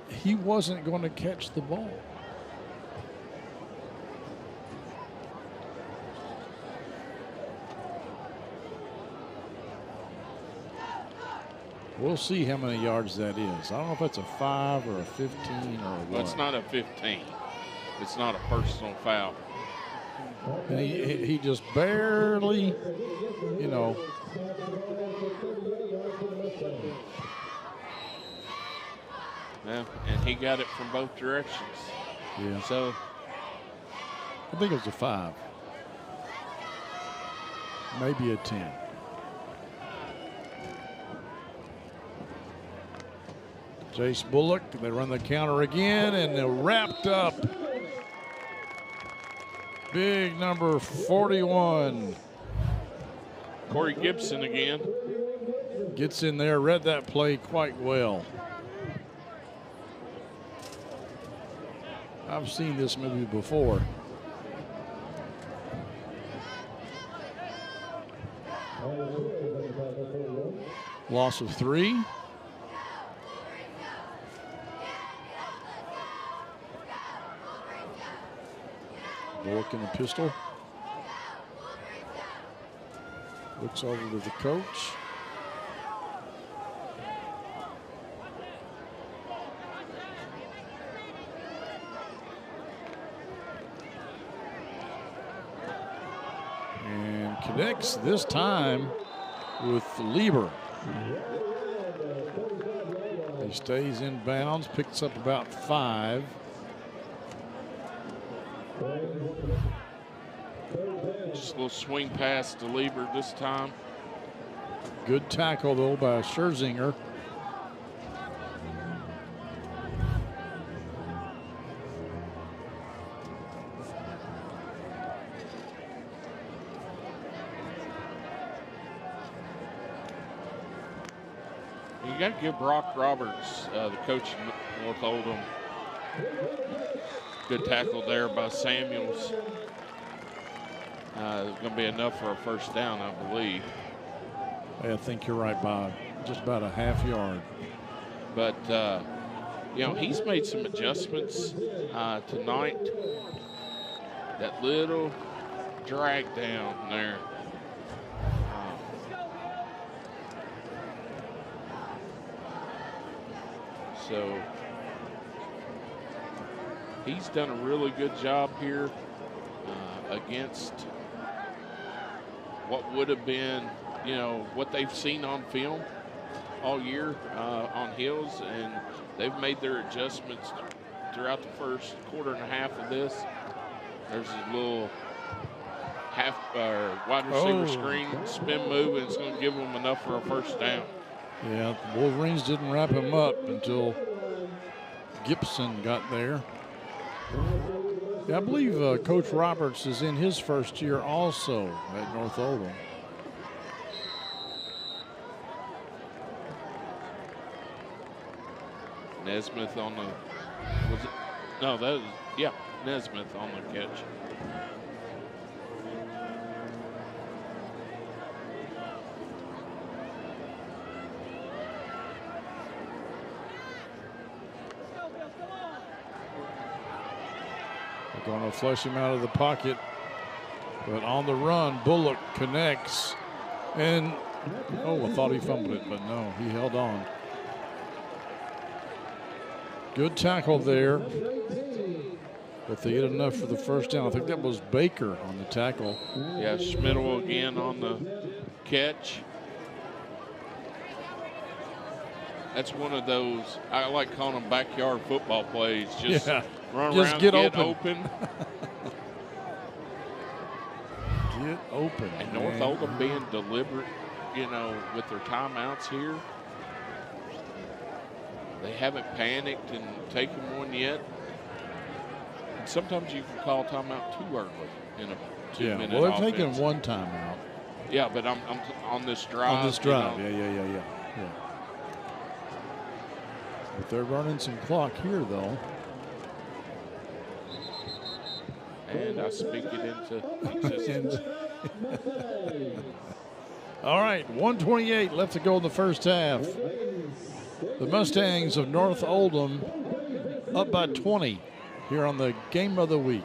he wasn't going to catch the ball. We'll see how many yards that is. I don't know if that's a 5 or a 15 or what. Well, it's not a 15. It's not a personal foul. And he just barely, Yeah, and he got it from both directions. Yeah. So I think it was a 5. Maybe a 10. Jace Bullock, they run the counter again, and they're wrapped up. Big number 41. Corey Gibson again. Gets in there, read that play quite well. I've seen this movie before. Loss of 3. Bullock in the pistol. Looks over to the coach. And connects this time with Lieber. He stays in bounds, picks up about 5. Just a little swing pass to Lieber this time. Good tackle, though, by Scherzinger. You got to give Brock Roberts, the coach in North Oldham, good tackle there by Samuels. It's going to be enough for a first down, I believe. I think you're right, Bob. Just about a half yard. But, he's made some adjustments tonight. That little drag down there. So he's done a really good job here against what would have been, what they've seen on film all year on Hills, and they've made their adjustments throughout the first quarter and a half of this. There's a little wide receiver screen spin move, and it's going to give them enough for a first down. Yeah, the Wolverines didn't wrap him up until Gibson got there. Yeah, I believe Coach Roberts is in his first year also at North Oldham. Nesmith on the, Nesmith on the catch. Going to flush him out of the pocket, but on the run, Bullock connects, and Oh, I thought he fumbled it, but no, he held on. Good tackle there. But they get enough for the first down. I think that was Baker on the tackle. Yeah, Schmidl again on the catch. That's one of those, I like calling them backyard football plays. Just run just around, get open. Get open. And North Oldham being deliberate, with their timeouts here. They haven't panicked and taken one yet. And sometimes you can call timeout too early in a 2-minute well, they're offense. taking one timeout. Yeah, but I'm on this drive. On this drive, yeah. But they're running some clock here, though. And I speak it into existence. All right, 1:28 left to go in the first half. The Mustangs of North Oldham up by 20 here on the Game of the Week.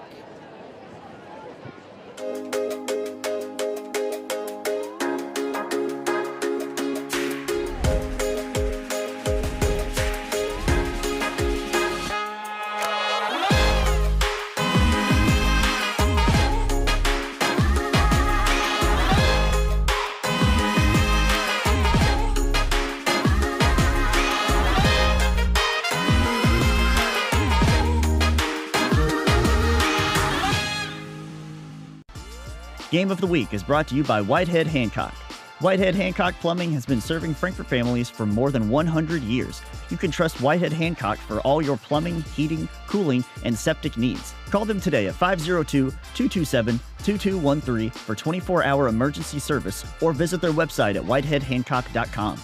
Game of the Week is brought to you by Whitehead Hancock. Whitehead Hancock Plumbing has been serving Frankfort families for more than 100 years. You can trust Whitehead Hancock for all your plumbing, heating, cooling, and septic needs. Call them today at 502-227-2213 for 24-hour emergency service or visit their website at whiteheadhancock.com.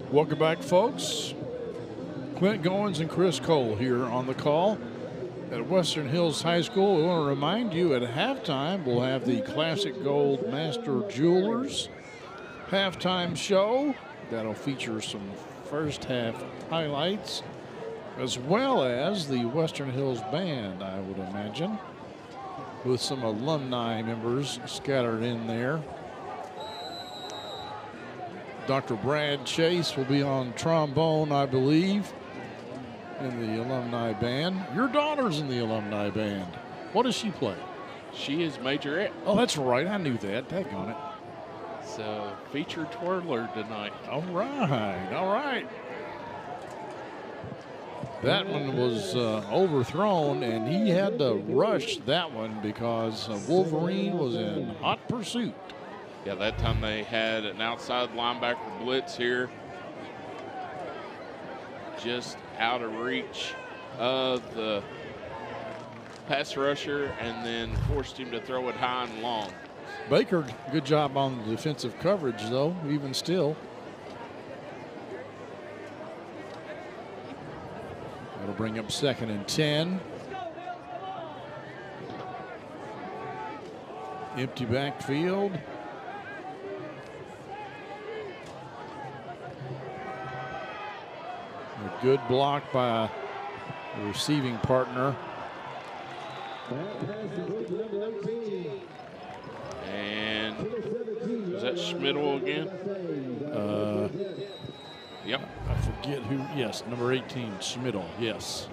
Welcome back, folks. Clint Goins and Chris Cole here on the call at Western Hills High School. We want to remind you at halftime we'll have the Classic Gold Master Jewelers halftime show. That'll feature some first half highlights as well as the Western Hills Band, I would imagine, with some alumni members scattered in there. Dr. Brad Chase will be on trombone, I believe, in the alumni band. Your daughter's in the alumni band. What does she play? She is majorette. Oh, that's right. I knew that. Daggone it. So, featured twirler tonight. All right. That one was overthrown, and he had to rush that one because Wolverine was in hot pursuit. Yeah, that time they had an outside linebacker blitz here. Just out of reach of the pass rusher and then forced him to throw it high and long. Baker, good job on the defensive coverage, though, even still. That'll bring up 2nd and 10. Empty backfield. A good block by the receiving partner. And is that Schmidl again? Yep. I forget who. Yes, number 18, Schmidl. Yes.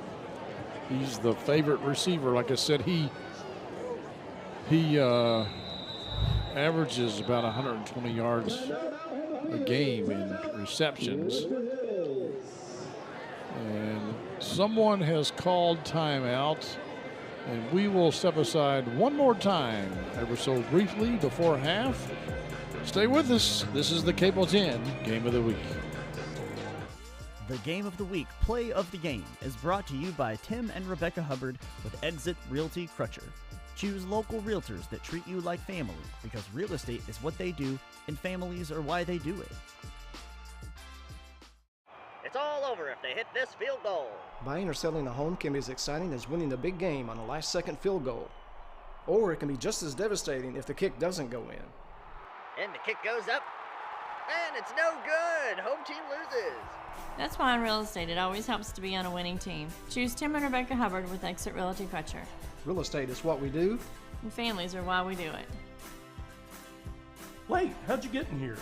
He's the favorite receiver. Like I said, he averages about 120 yards a game in receptions. And someone has called timeout, and we will step aside one more time, ever so briefly, before half. Stay with us. This is the Cable 10 Game of the Week. The Game of the Week, Play of the Game, is brought to you by Tim and Rebecca Hubbard with Exit Realty Crutcher. Choose local realtors that treat you like family, because real estate is what they do, and families are why they do it. It's all over if they hit this field goal. Buying or selling a home can be as exciting as winning the big game on a last-second field goal. Or it can be just as devastating if the kick doesn't go in. And the kick goes up, and it's no good. Home team loses. That's why in real estate it always helps to be on a winning team. Choose Tim and Rebecca Hubbard with Exit Realty Crutcher. Real estate is what we do, And families are why we do it. Wait, how'd you get in here?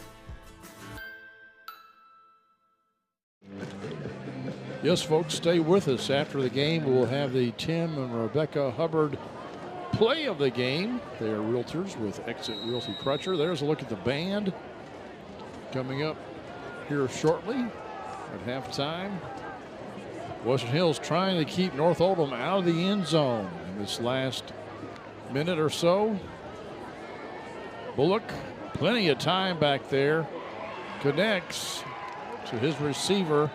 Yes, folks, stay with us. After the game, we'll have the Tim and Rebecca Hubbard play of the game. They are realtors with Exit Realty Crutcher. There's a look at the band coming up here shortly at halftime. Western Hills trying to keep North Oldham out of the end zone in this last minute or so. Bullock, plenty of time back there, connects to his receiver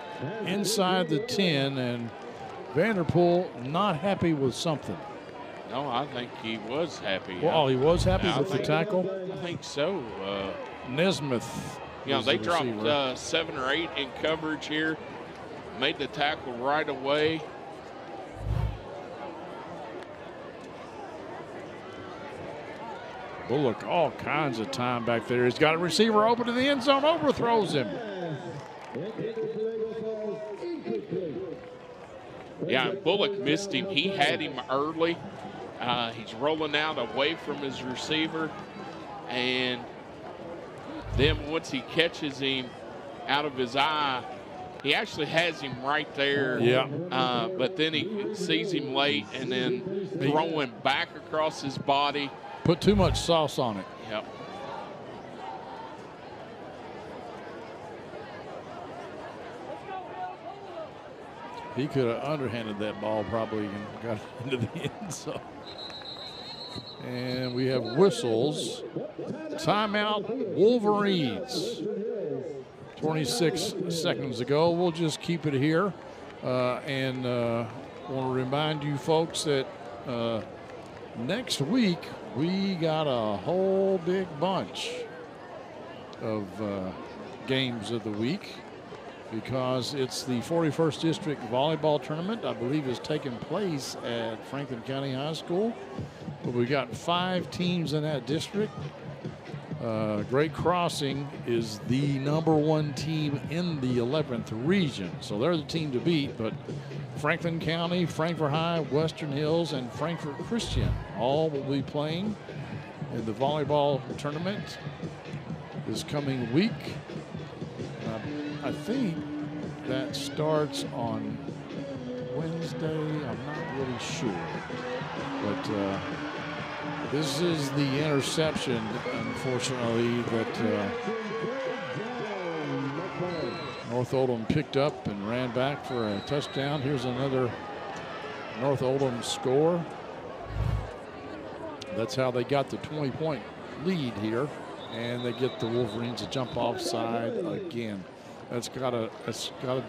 inside the 10, and Vanderpool not happy with something. No, I think he was happy. Well, he was happy with the tackle? I think so. Nesmith. You know, they dropped 7 or 8 in coverage here, made the tackle right away. Bullock, all kinds of time back there. He's got a receiver open to the end zone, overthrows him. Yeah, Bullock missed him. He had him early. He's rolling out away from his receiver. And then once he catches him out of his eye, he actually has him right there. Yeah. But then he sees him late and then throwing back across his body. Put too much sauce on it. Yep. He could have underhanded that ball probably and got into the end zone. And we have whistles. Timeout, Wolverines. 26 seconds ago. We'll just keep it here. And want to remind you folks that next week we got a whole big bunch of games of the week, because it's the 41st District Volleyball Tournament, I believe, is taking place at Franklin County High School. But we got 5 teams in that district. Great Crossing is the #1 team in the 11th region, so they're the team to beat. But Franklin County, Frankfort High, Western Hills, and Frankfort Christian all will be playing in the volleyball tournament this coming week. I think that starts on Wednesday. I'm not really sure. But this is the interception, unfortunately, that North Oldham picked up and ran back for a touchdown. Here's another North Oldham score. That's how they got the 20-point lead here. And they get the Wolverines to jump offside again. That's gotta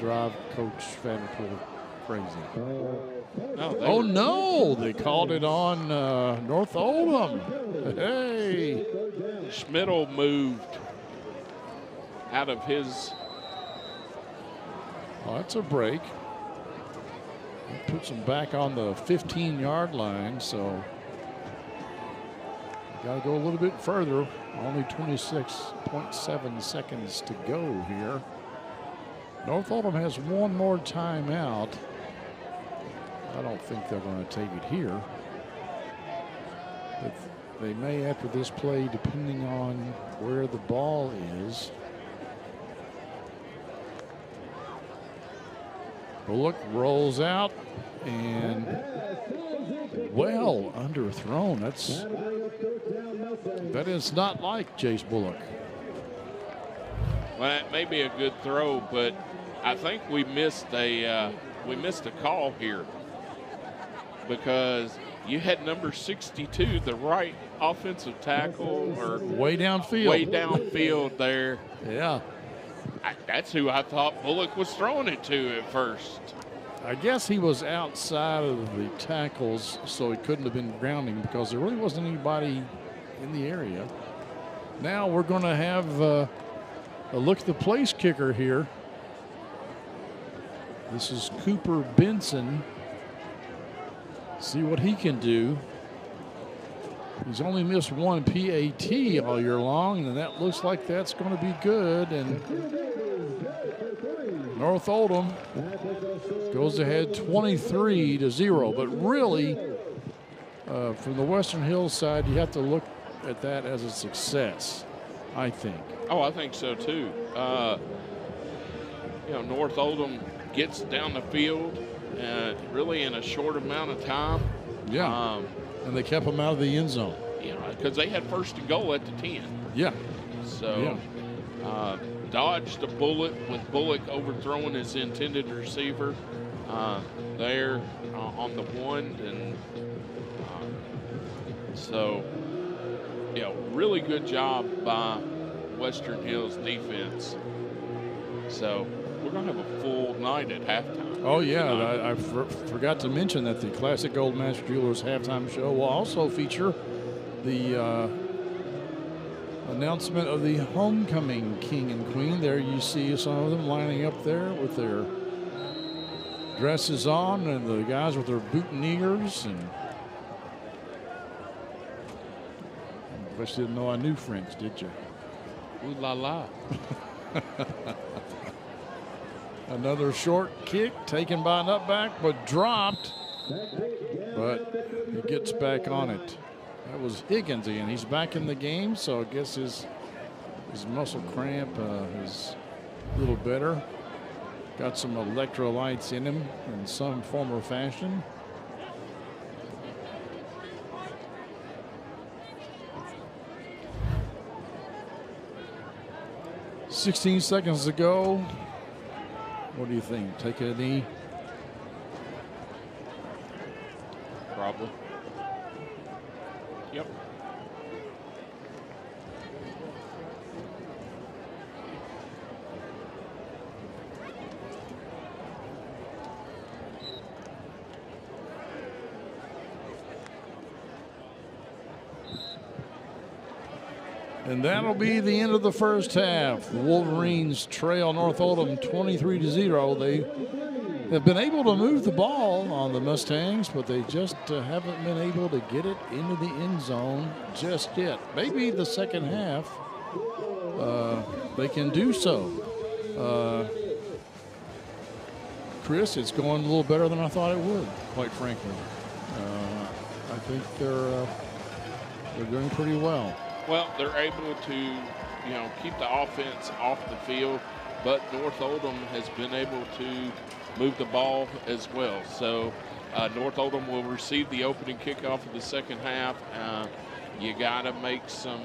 drive Coach Vanderpool crazy. Oh no! They called it on North Oldham. Hey, Schmidl moved out of his. Oh, that's a break. That puts him back on the 15-yard line. So got to go a little bit further. Only 26.7 seconds to go here. North Oldham has one more timeout. I don't think they're going to take it here. But they may after this play, depending on where the ball is. Bullock rolls out and well underthrown. That is not like Jace Bullock. Well, that may be a good throw, but I think we missed a call here, because you had number 62, the right offensive tackle, or way downfield there. Yeah. That's who I thought Bullock was throwing it to at first. I guess he was outside of the tackles, so he couldn't have been grounding, because there really wasn't anybody in the area. Now we're going to have a look at the place kicker here. This is Cooper Benson. See what he can do. He's only missed one PAT all year long, and that looks like that's going to be good. And North Oldham goes ahead 23-0. But really, from the Western Hills side, you have to look at that as a success. I think. Oh, I think so too. North Oldham gets down the field really in a short amount of time. Yeah. And they kept them out of the end zone. Because they had first and goal at the 10. Yeah. So dodged a bullet with Bullock overthrowing his intended receiver there on the 1. And really good job by Western Hills defense. So we're going to have a full night at halftime. Oh, yeah. I forgot to mention that the Classic Gold Master Jewelers halftime show will also feature the announcement of the homecoming king and queen. There you see some of them lining up there with their dresses on, and the guys with their boutonnieres. And I wish you didn't know I knew French, did you? Ooh la la. Another short kick taken by an upback, but dropped. But he gets back on it. That was Higgins again. He's back in the game, so I guess his muscle cramp is a little better. Got some electrolytes in him in some form or fashion. $16 seconds to go. What do you think? Take a knee? Probably. Yep. And that'll be the end of the first half. The Wolverines trail North Oldham 23-0. They have been able to move the ball on the Mustangs, but they just haven't been able to get it into the end zone just yet. Maybe the second half they can do so. Chris, it's going a little better than I thought it would, quite frankly. I think they're doing pretty well. Well, they're able to, keep the offense off the field, but North Oldham has been able to move the ball as well. So North Oldham will receive the opening kickoff of the second half. You got to make some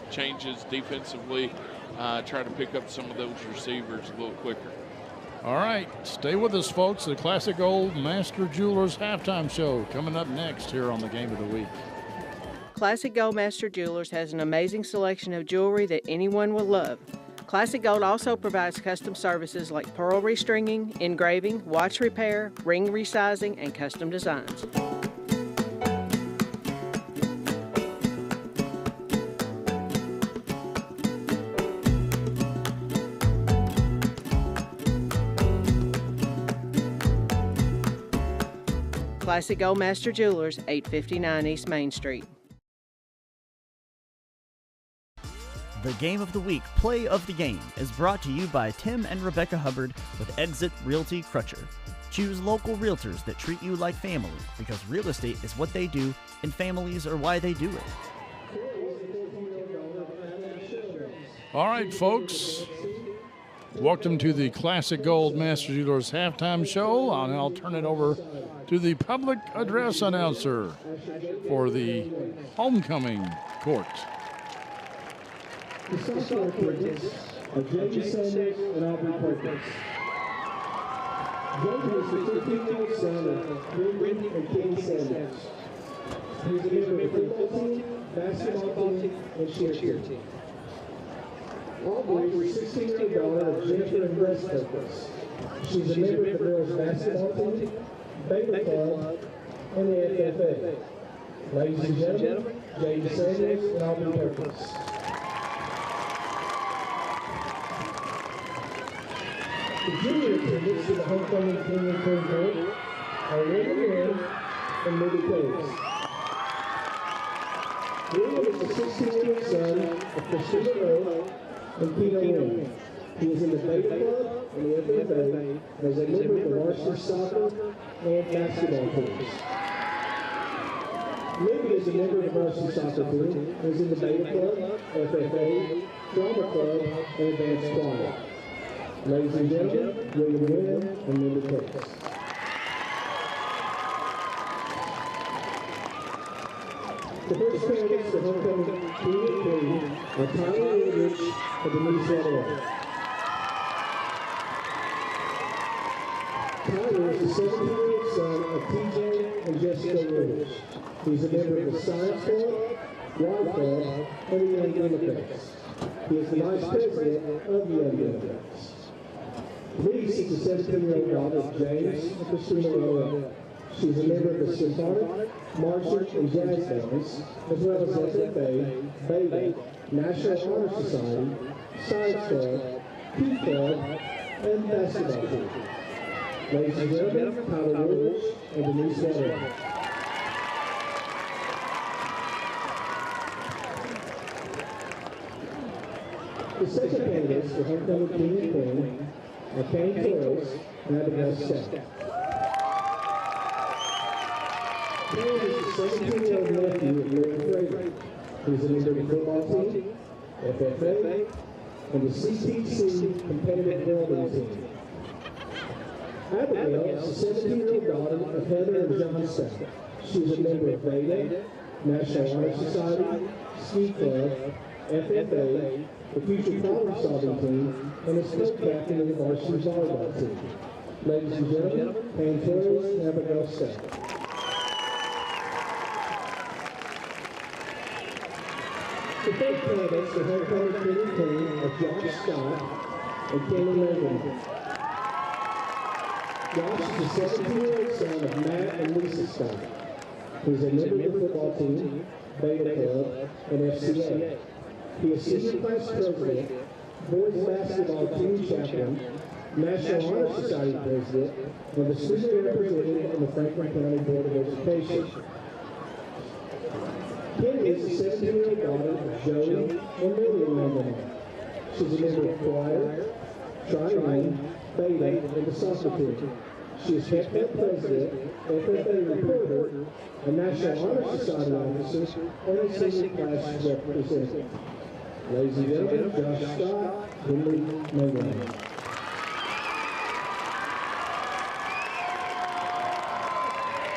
changes defensively. Try to pick up some of those receivers a little quicker. All right, stay with us, folks. The Classic Gold Master Jewelers halftime show coming up next here on the Game of the Week. Classic Gold Master Jewelers has an amazing selection of jewelry that anyone will love. Classic Gold also provides custom services like pearl restringing, engraving, watch repair, ring resizing, and custom designs. Classic Gold Master Jewelers, 859 East Main Street. The Game of the Week, Play of the Game, is brought to you by Tim and Rebecca Hubbard with Exit Realty Crutcher. Choose local realtors that treat you like family, because real estate is what they do and families are why they do it. All right, folks. Welcome to the Classic Gold Master Jewelers halftime show. I'll turn it over to the public address announcer for the homecoming court. The softball kids are James Sanders and Aubrey Perkins. James is the 15-year-old son of Brendan and Kenny Sanders. He is a member of the football team, basketball team, and cheer team. Aubrey is the 16-year-old daughter of Jennifer and Breast Perkins. She's a member of the girls' basketball team, Beta Club, and the FFA. Ladies and gentlemen, James Sanders and Aubrey Perkins. The junior attendants to the homecoming king and queen court are William Lynn and Libby Davis. William is the 16-year-old son of Christina Rowe and Pino Lynn. He is in the Beta Club and the FFA and is a member of the varsity soccer and basketball teams. Libby is a member of the varsity soccer team, is in the Beta Club, FFA, Drama Club, and Advanced Choir. Ladies and gentlemen, William Wynn and Linda Curtis. The first candidates for homecoming team are Tyler Woodridge and Denise Waddell. Tyler is the 17-year-old son of TJ and Jessica Woodridge. He's a member of the Science Club, Y Club, and the Young Democrats. He is the vice president of the Young Democrats. Denise is the 17-year-old daughter of James and Christina Rowan. She's a member of the Symphonic, Marching, and Jazz bands, as well as FFA, Beta, National Honor Society, Science Club, Key Club, and basketball team. Ladies and gentlemen, Tyler Woodridge and Denise Waddell. The second candidates for homecoming king and queen are Kane Torres and Abigail Scott. Kane is the 17-year-old nephew of Lauren Fraser. He's a member of the football team, FFA, and the CPC competitive welding team. Abigail is the 17-year-old daughter of Heather and John Scott. She's a member of Beta, National Honor Society, Ski Club, FFA, the Future Problem Solving Team, and is co-captain of the varsity volleyball team. Ladies and gentlemen, Kane Torres and Abigail Scott. The third candidates for homecoming king and queen are Josh Scott and Kenny Logan. Josh is the 17-year-old son of Matt and Lisa Scott. He's a member of the football team, Beta Club, and FCA. He is senior class president, boys basketball team chaplain, National Honor Society president, and the student representative in the Franklin County Board of Education. Kenny is the 17-year-old daughter of Joey and Lillian Landenau. She's a member of choir, tri-lane, Beta, and the soccer team. She is FFA president, FFA reporter, a National Honor Society officer, and a senior class representative. Ladies and gentlemen, Josh Scott, Henry Mayland.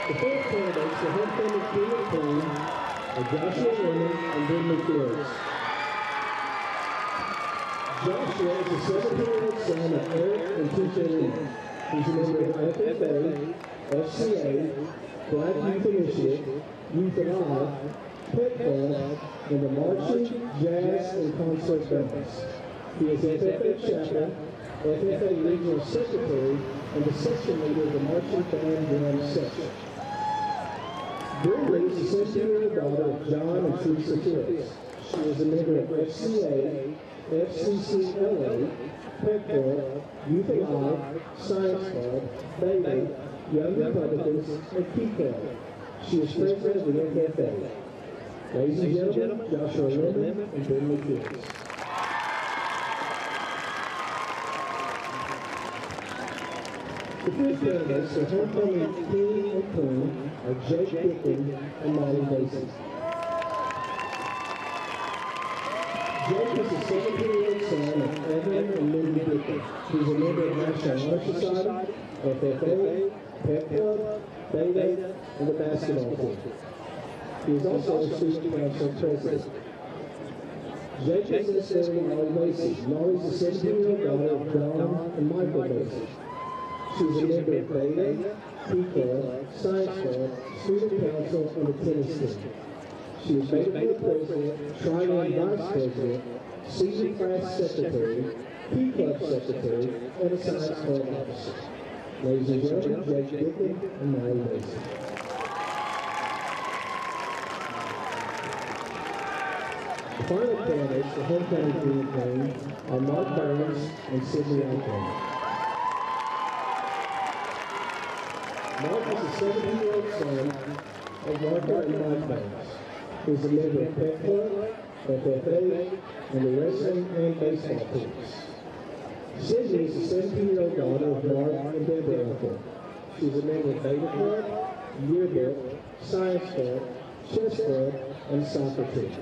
The fourth candidates for homecoming king and queen are Joshua Lemon and Brenda Fields. Joshua is the 17-year-old son of Eric and Tisha Lemon. He's a member of FFA, FCA, Black Youth Initiative, Youth Alive, Pet Club, and the Marching, Jazz, and Concert Bands. He is FFA chaplain, FFA regional secretary, and the section leader of the Marching Band Drum section. Brenda is the 17-year-old daughter of John and Teresa Phillips. She is a member of FCA, FCCLA, Pet Club, Youth Alive, Science Club, Beta, Young Republicans, and Key Club. She is president of the FFA. Ladies and gentlemen, Joshua Lemon and Brenda Fields. The fifth candidates for homecoming king and queen are Jake Dickin and Molly Mason. Jake is the 17-year-old son of Evan and Mindy Dickin. He's a member of National Honor Society, FFA, Pet Club, Beta, and the basketball team. He is also the student council president. Jake is the 17-year-old Macy. Molly's the 17-year-old daughter of John and Michael Macy. She's a member of Beta, Key Club, Science Club, Student Council, and the tennis team. She is Beta Club president, tri-lane vice president, season class secretary, Key Club secretary, and a Science Club officer. Ladies and gentlemen, Jake Dickin and Molly Mason. The final candidates for homecoming king and queen are Mark Burns and Sydney Alcott. Mark is a 17-year-old son of Martha and Mike Burns. He's a member of Pet Club, FFA, and the wrestling and baseball teams. Sydney is the 17-year-old daughter of Mark and Deborah Alcott. She's a member of Beta Club, Yearbook, Science Club, chess club, and soccer team.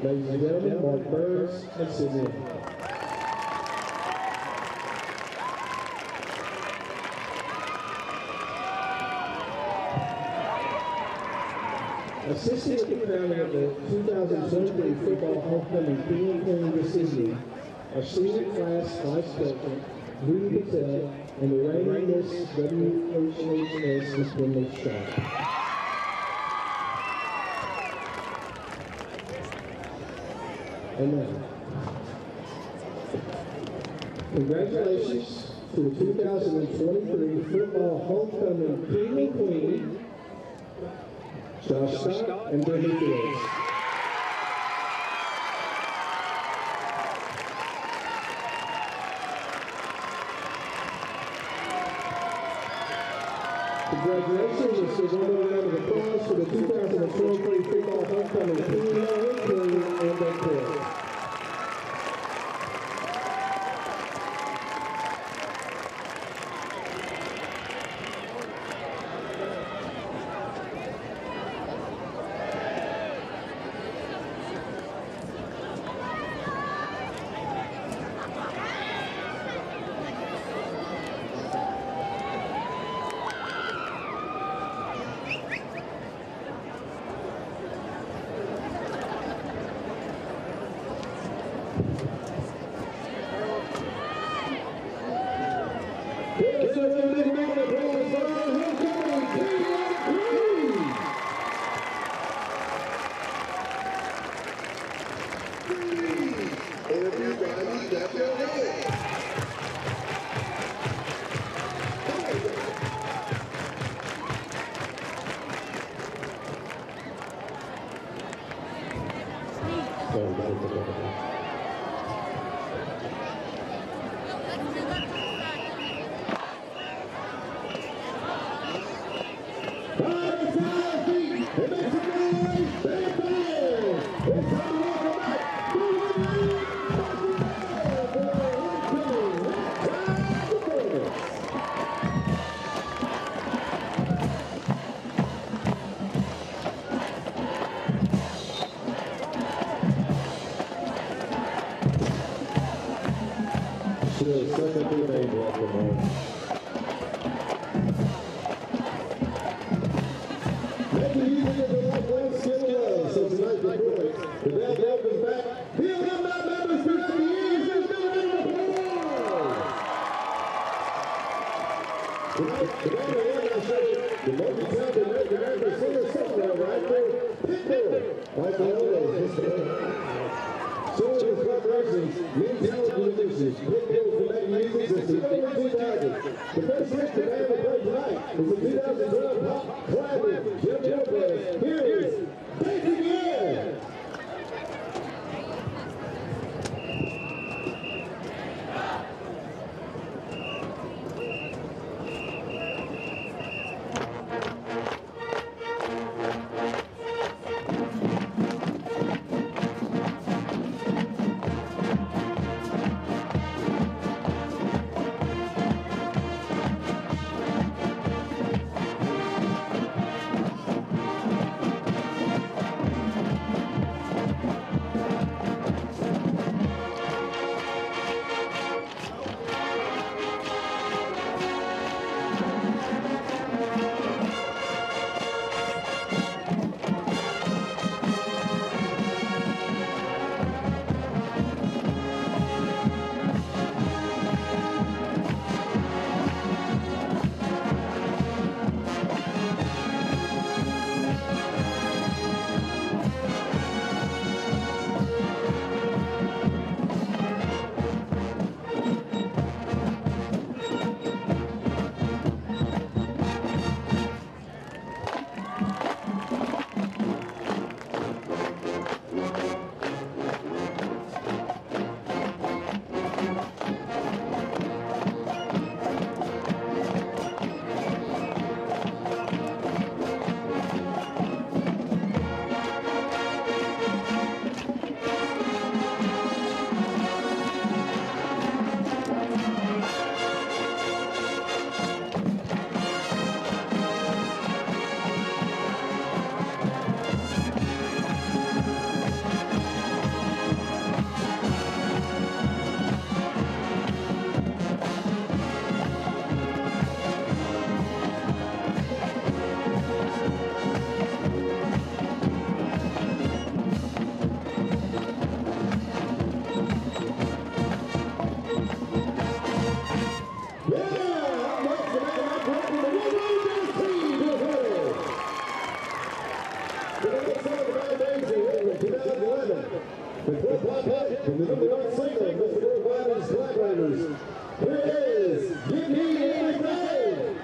Ladies and gentlemen, Mark Burns and Sydney. Assisting with the crowning of the 2023 football homecoming king and queen this evening are senior class vice president Rudy Patel and the reigning Miss WHHS Miss Brindley Sharp. And now, congratulations to the 2023 football homecoming king and queen, Josh Scott and Brittany Fields. Congratulations, this is one more round of applause for the 2023 football homecoming king and queen and their parents. The first race to man the play tonight is the 2012 Pop Classic Jim. Here is Bacon Air. For the next one, the Wolverines in 2011. The club pop-up from the number 1 single, Mr. Wolverines Black Riders. Here it is, Give Me Everything!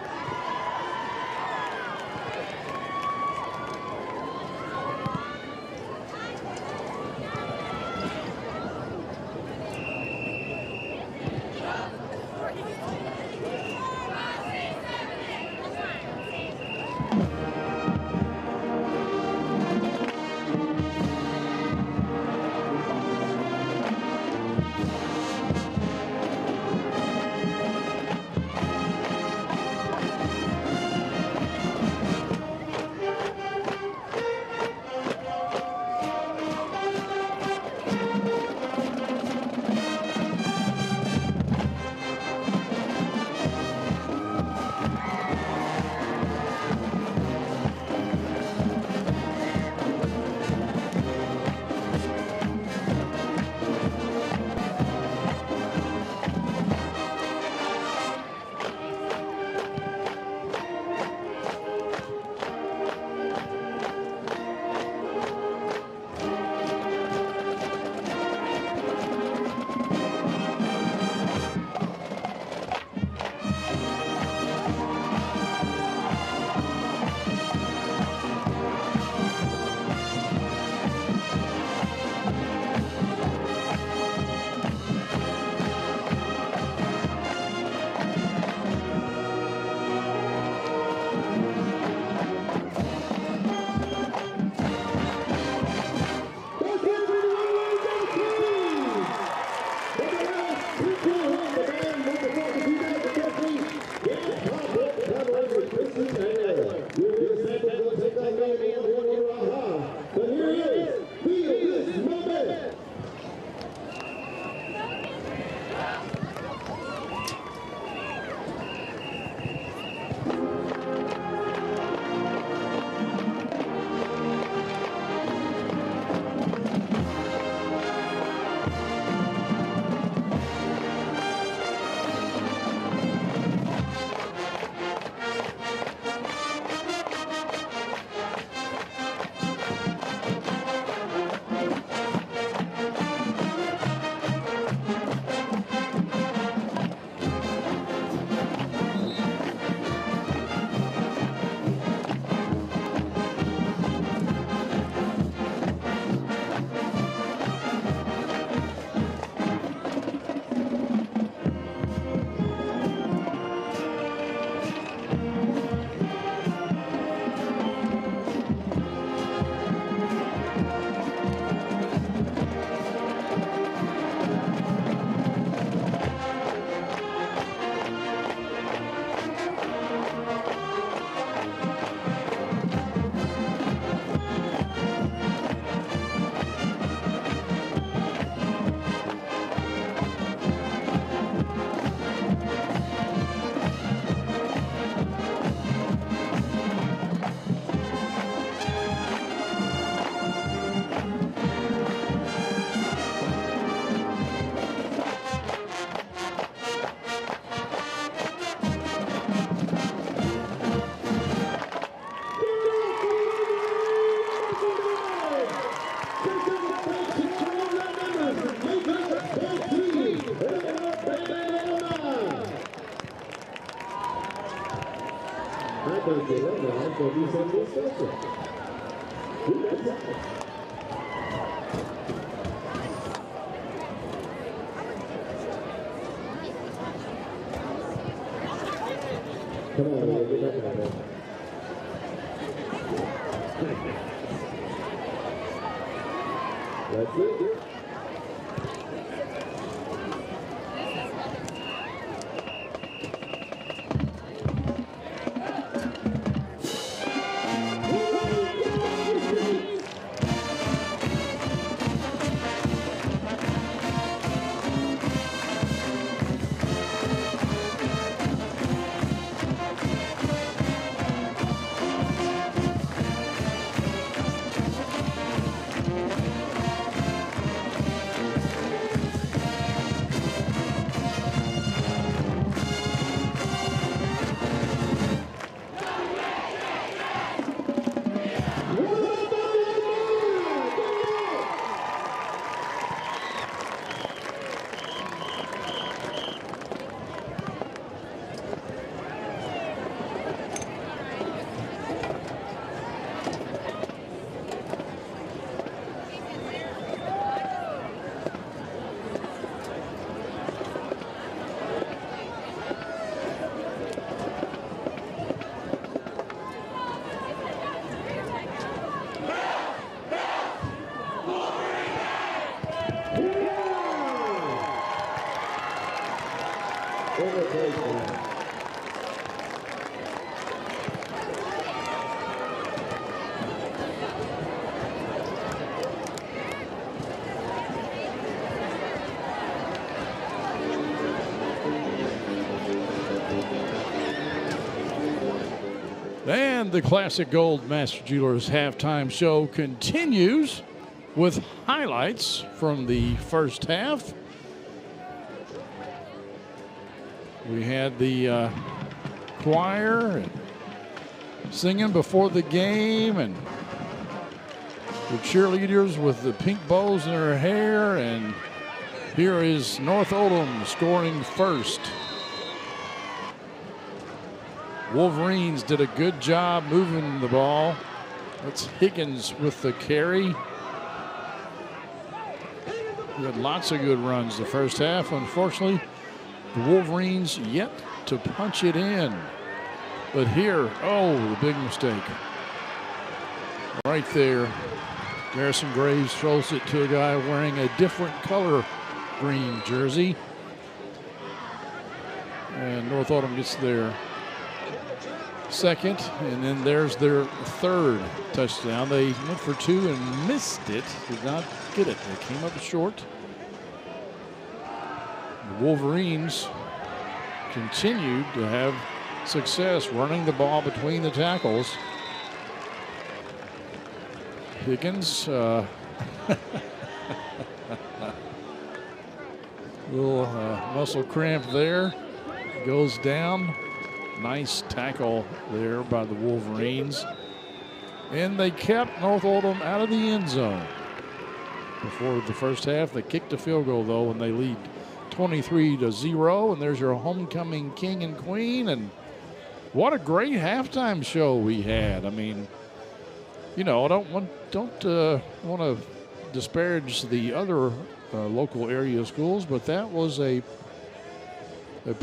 Come on, man, get back out there. That's it. And the Classic Gold Master Jewelers halftime show continues with highlights from the first half. We had the choir singing before the game, and the cheerleaders with the pink bows in their hair, and here is North Oldham scoring first. Wolverines did a good job moving the ball. That's Higgins with the carry. We had lots of good runs the first half. Unfortunately, the Wolverines yet to punch it in. But here, oh, the big mistake. Right there, Garrison Graves throws it to a guy wearing a different color green jersey. And North Oldham gets their second, and then there's their third touchdown. They went for two and missed it, did not get it. They came up short. The Wolverines continued to have success running the ball between the tackles. Higgins, little muscle cramp there, goes down. Nice tackle there by the Wolverines. And they kept North Oldham out of the end zone. Before the first half, they kicked a field goal, though, and they lead 23-0. And there's your homecoming king and queen. And what a great halftime show we had. I mean, you know, I don't want to disparage the other local area schools, but that was a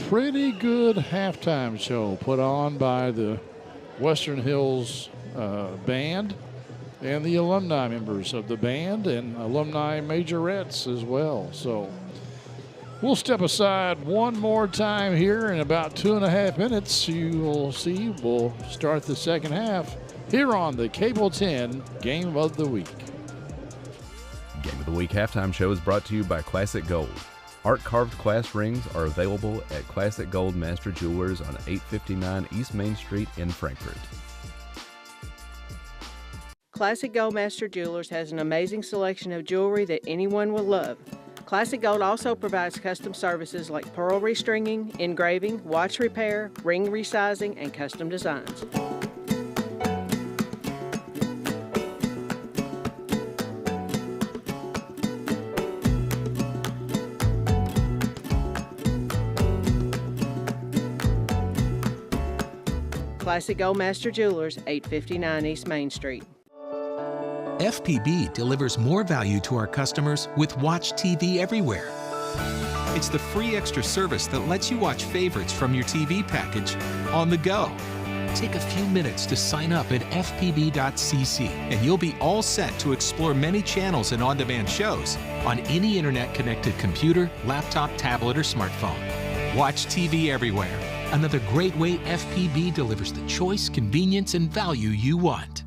pretty good halftime show put on by the Western Hills band and the alumni members of the band and alumni majorettes as well. So we'll step aside one more time here. In about 2.5 minutes, you will see we'll start the second half here on the Cable 10 Game of the Week. Game of the Week halftime show is brought to you by Classic Gold. Art-carved class rings are available at Classic Gold Master Jewelers on 859 East Main Street in Frankfort. Classic Gold Master Jewelers has an amazing selection of jewelry that anyone will love. Classic Gold also provides custom services like pearl restringing, engraving, watch repair, ring resizing, and custom designs. Classic Gold Master Jewelers, 859 East Main Street. FPB delivers more value to our customers with Watch TV Everywhere. It's the free extra service that lets you watch favorites from your TV package on the go. Take a few minutes to sign up at fpb.cc and you'll be all set to explore many channels and on-demand shows on any internet-connected computer, laptop, tablet, or smartphone. Watch TV Everywhere. Another great way FPB delivers the choice, convenience, and value you want.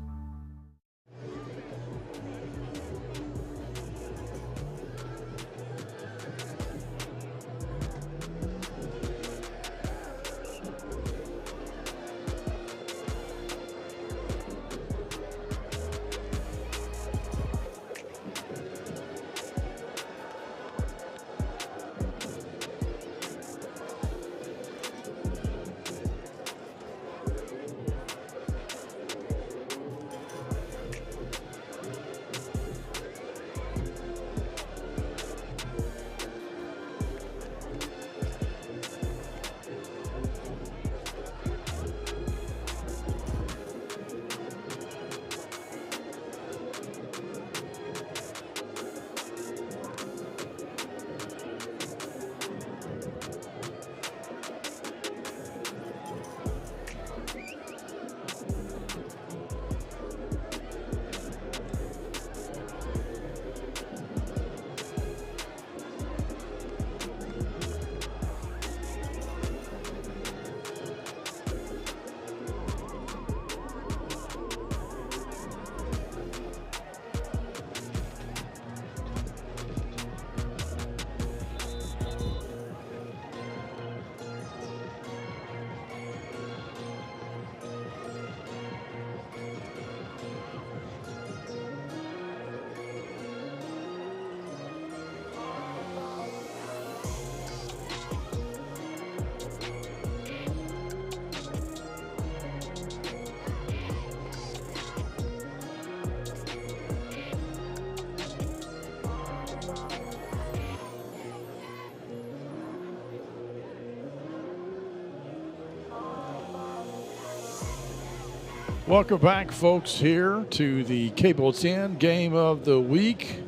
Welcome back, folks, here to the Cable 10 game of the week.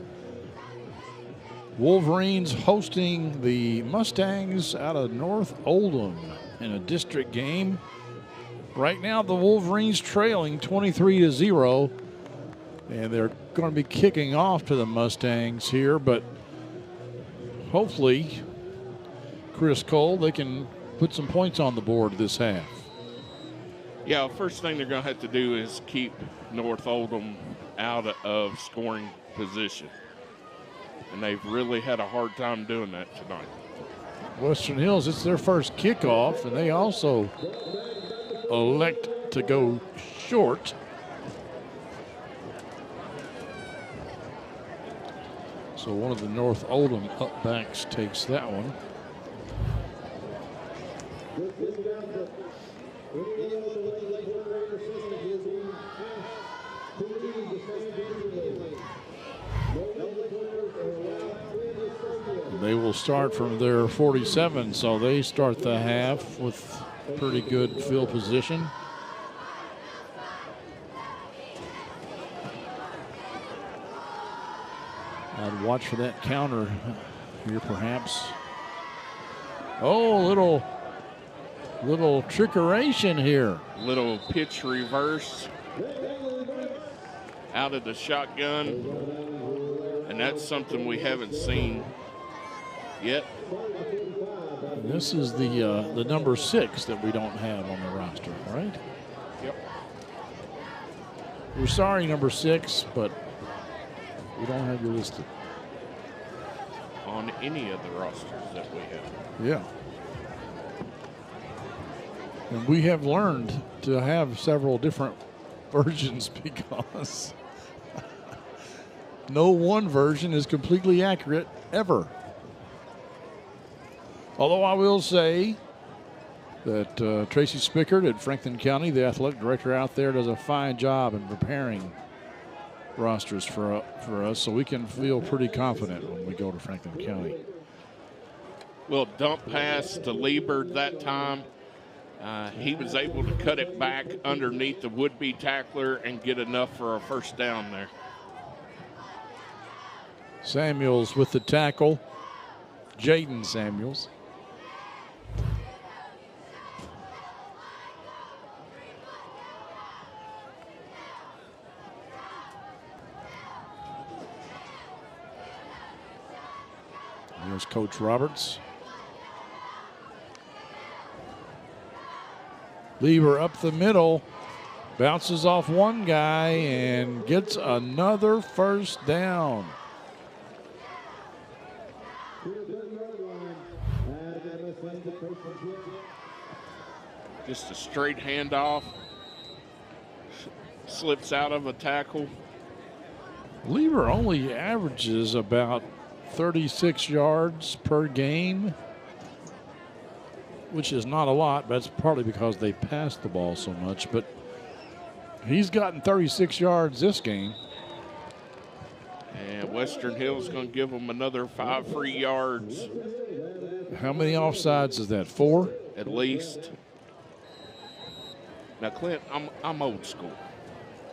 Wolverines hosting the Mustangs out of North Oldham in a district game. Right now, the Wolverines trailing 23-0, and they're going to be kicking off to the Mustangs here, but hopefully, Chris Cole, they can put some points on the board this half. Yeah, first thing they're going to have to do is keep North Oldham out of scoring position. And they've really had a hard time doing that tonight. Western Hills, it's their first kickoff, and they also elect to go short. So one of the North Oldham upbacks takes that one. They will start from their 47, so they start the half with pretty good field position. I'd watch for that counter here, perhaps. Oh, little trickeration here. Little pitch reverse out of the shotgun, and that's something we haven't seen yet. This is the number 6 that we don't have on the roster, right? Yep. We're sorry, number 6, but we don't have you listed on any of the rosters that we have. Yeah. And we have learned to have several different versions because no one version is completely accurate ever. Although I will say that Tracy Spickard at Franklin County, the athletic director out there, does a fine job in preparing rosters for us, so we can feel pretty confident when we go to Franklin County. Well, dump pass to Liebert that time. He was able to cut it back underneath the would-be tackler and get enough for a first down there. Samuels with the tackle. Jaden Samuels. There's Coach Roberts. Lever up the middle, bounces off one guy and gets another first down. Just a straight handoff. Slips out of a tackle. Lever only averages about 36 yards per game, which is not a lot, but that's partly because they pass the ball so much. But he's gotten 36 yards this game. And Western Hills going to give them another 5 free yards. How many offsides is that? 4? At least. Now, Clint, I'm old school,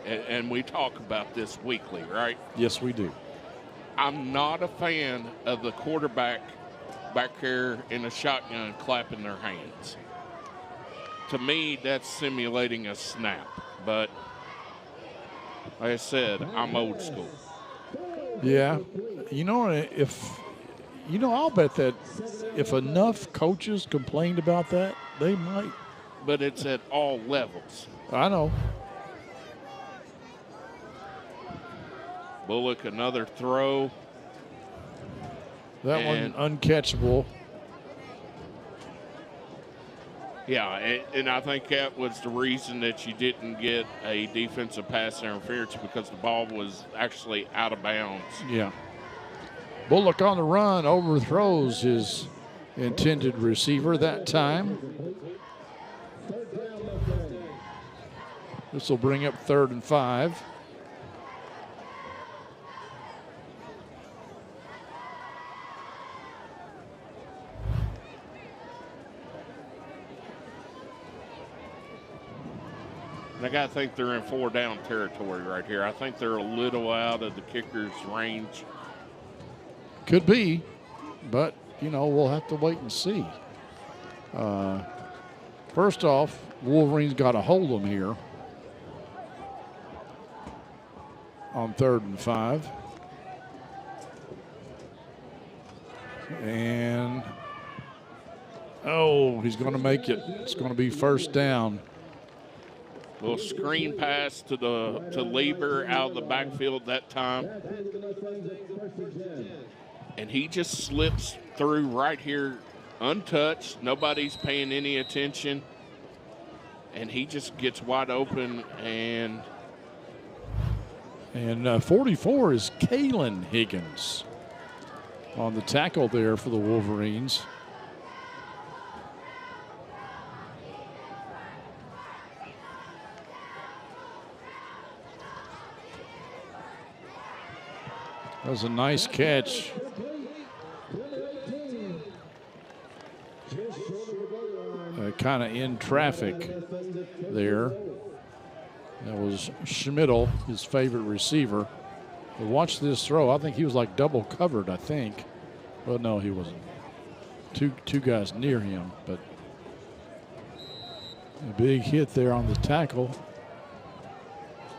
and we talk about this weekly, right? Yes, we do. I'm not a fan of the quarterback back here in a shotgun clapping their hands. To me, that's simulating a snap. But like I said, I'm old school. Yeah. I'll bet that if enough coaches complained about that, they might. But it's at all levels. I know. Bullock, another throw. That one uncatchable. Yeah, and I think that was the reason that you didn't get a defensive pass interference, because the ball was actually out of bounds. Yeah. Bullock on the run overthrows his intended receiver that time. This will bring up 3rd and 5. I got to think they're in 4-down territory right here. I think they're a little out of the kicker's range. Could be, but, you know, we'll have to wait and see. First off, Wolverines got to hold them here on 3rd and 5. And, oh, he's going to make it. It's going to be 1st down. Little screen pass to Lieber out of the backfield that time. And he just slips through right here untouched. Nobody's paying any attention. And he just gets wide open. And 44 is Kalen Higgins on the tackle there for the Wolverines. That was a nice catch. Kind of in traffic there. That was Schmidl, his favorite receiver. But watch this throw. I think he was like double covered, I think. Well, no, he wasn't. Two guys near him, but a big hit there on the tackle.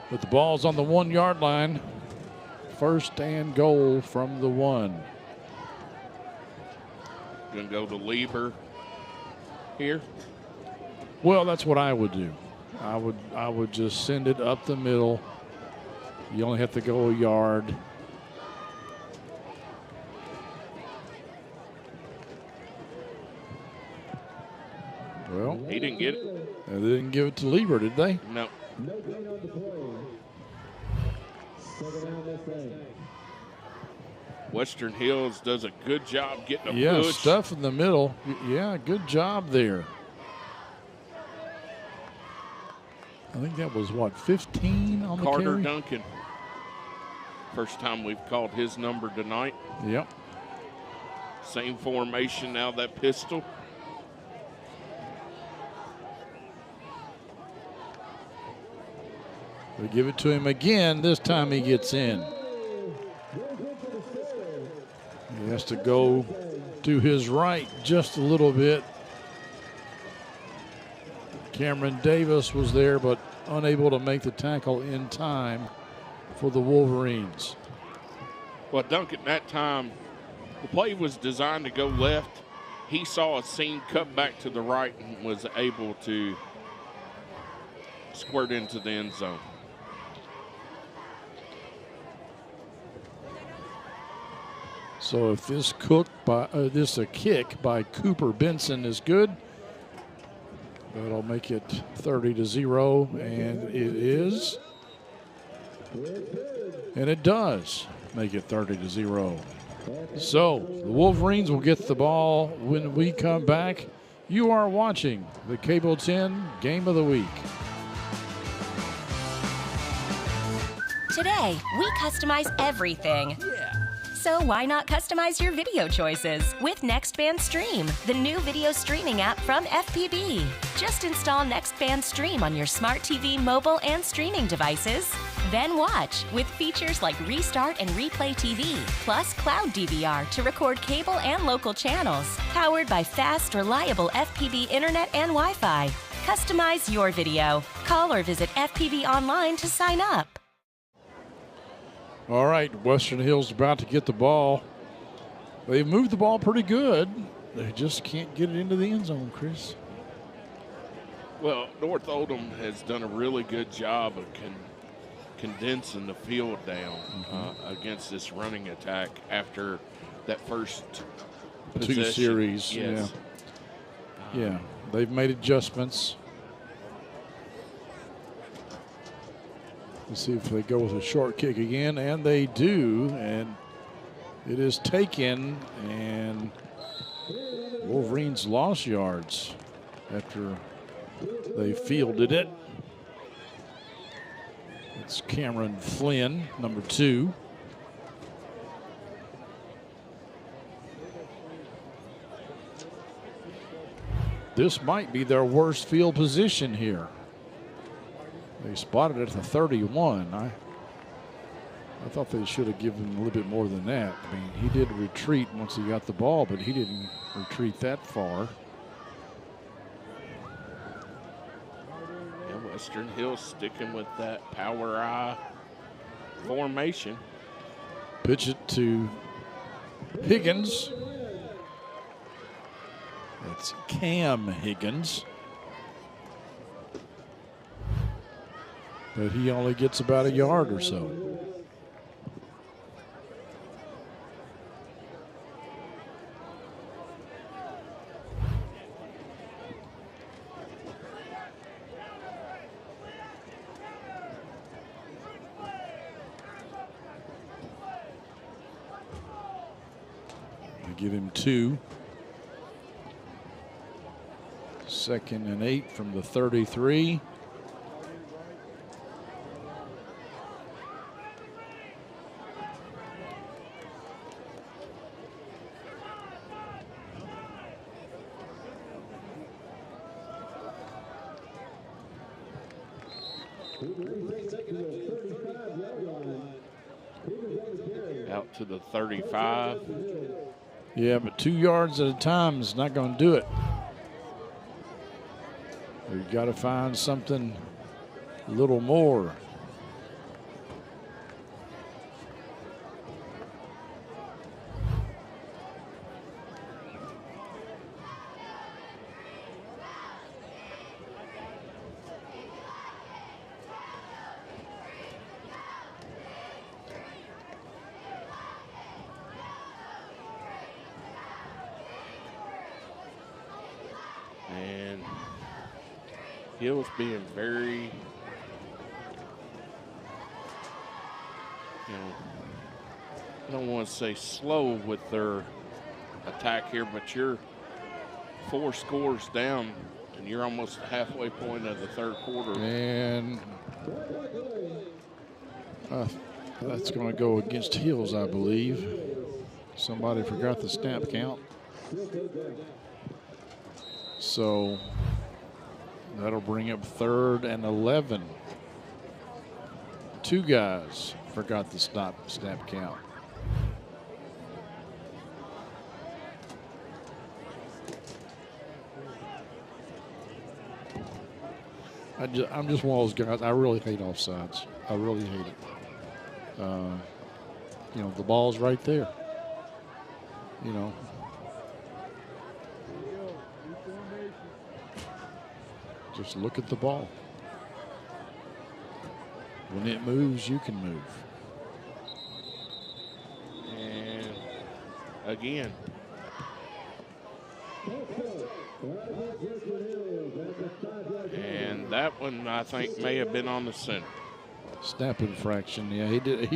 But the ball's on the 1-yard line. 1st and goal from the 1. Gonna go to Lieber here. Well, that's what I would do. I would just send it up the middle. You only have to go a yard. Well, he didn't get it. They didn't give it to Lieber, did they? No. Western Hills does a good job getting a push. Stuff in the middle. Yeah, good job there. I think that was, what, 15 on the carry? Carter Duncan. First time we've called his number tonight. Yep. Same formation now, that pistol. They give it to him again. This time he gets in. He has to go to his right just a little bit. Cameron Davis was there, but unable to make the tackle in time for the Wolverines. Well, Duncan, that time, the play was designed to go left. He saw a seam cut back to the right and was able to squirt into the end zone. So if this kick by Cooper Benson is good, that'll make it 30-0, and it is. And it does make it 30-0. So the Wolverines will get the ball when we come back. You are watching the Cable 10 Game of the Week. Today, we customize everything. Yeah. So why not customize your video choices with NextBand Stream, the new video streaming app from FPB. Just install NextBand Stream on your smart TV, mobile, and streaming devices. Then watch with features like Restart and Replay TV, plus Cloud DVR to record cable and local channels. Powered by fast, reliable FPB internet and Wi-Fi. Customize your video. Call or visit FPB online to sign up. All right, Western Hills about to get the ball. They've moved the ball pretty good. They just can't get it into the end zone, Chris. Well, North Oldham has done a really good job of condensing the field down against this running attack after that first possession. 2 series. Yes. Yeah, they've made adjustments. Let's see if they go with a short kick again, and they do, and it is taken, and Wolverines lost yards after they fielded it. It's Cameron Flynn, number 2. This might be their worst field position here. They spotted it at the 31. I thought they should have given him a little bit more than that. I mean, he did retreat once he got the ball, but he didn't retreat that far. Yeah, Western Hills sticking with that power I formation. Pitch it to Higgins. It's Cam Higgins. But he only gets about a yard or so. Give him 2. 2nd and 8 from the 33. Out to the 35. Yeah, but 2 yards at a time is not going to do it. We've got to find something a little more. And Hill's being very, I don't want to say slow with their attack here, but you're 4 scores down and you're almost halfway point of the 3rd quarter. And that's going to go against Hills, I believe. Somebody forgot the snap count. So that'll bring up 3rd and 11. 2 guys forgot the snap count. I'm just one of those guys. I really hate offsides. I really hate it. The ball's right there. Just look at the ball. When it moves, you can move. And again. And that one, I think, may have been on the center. Snap infraction. Yeah, he did.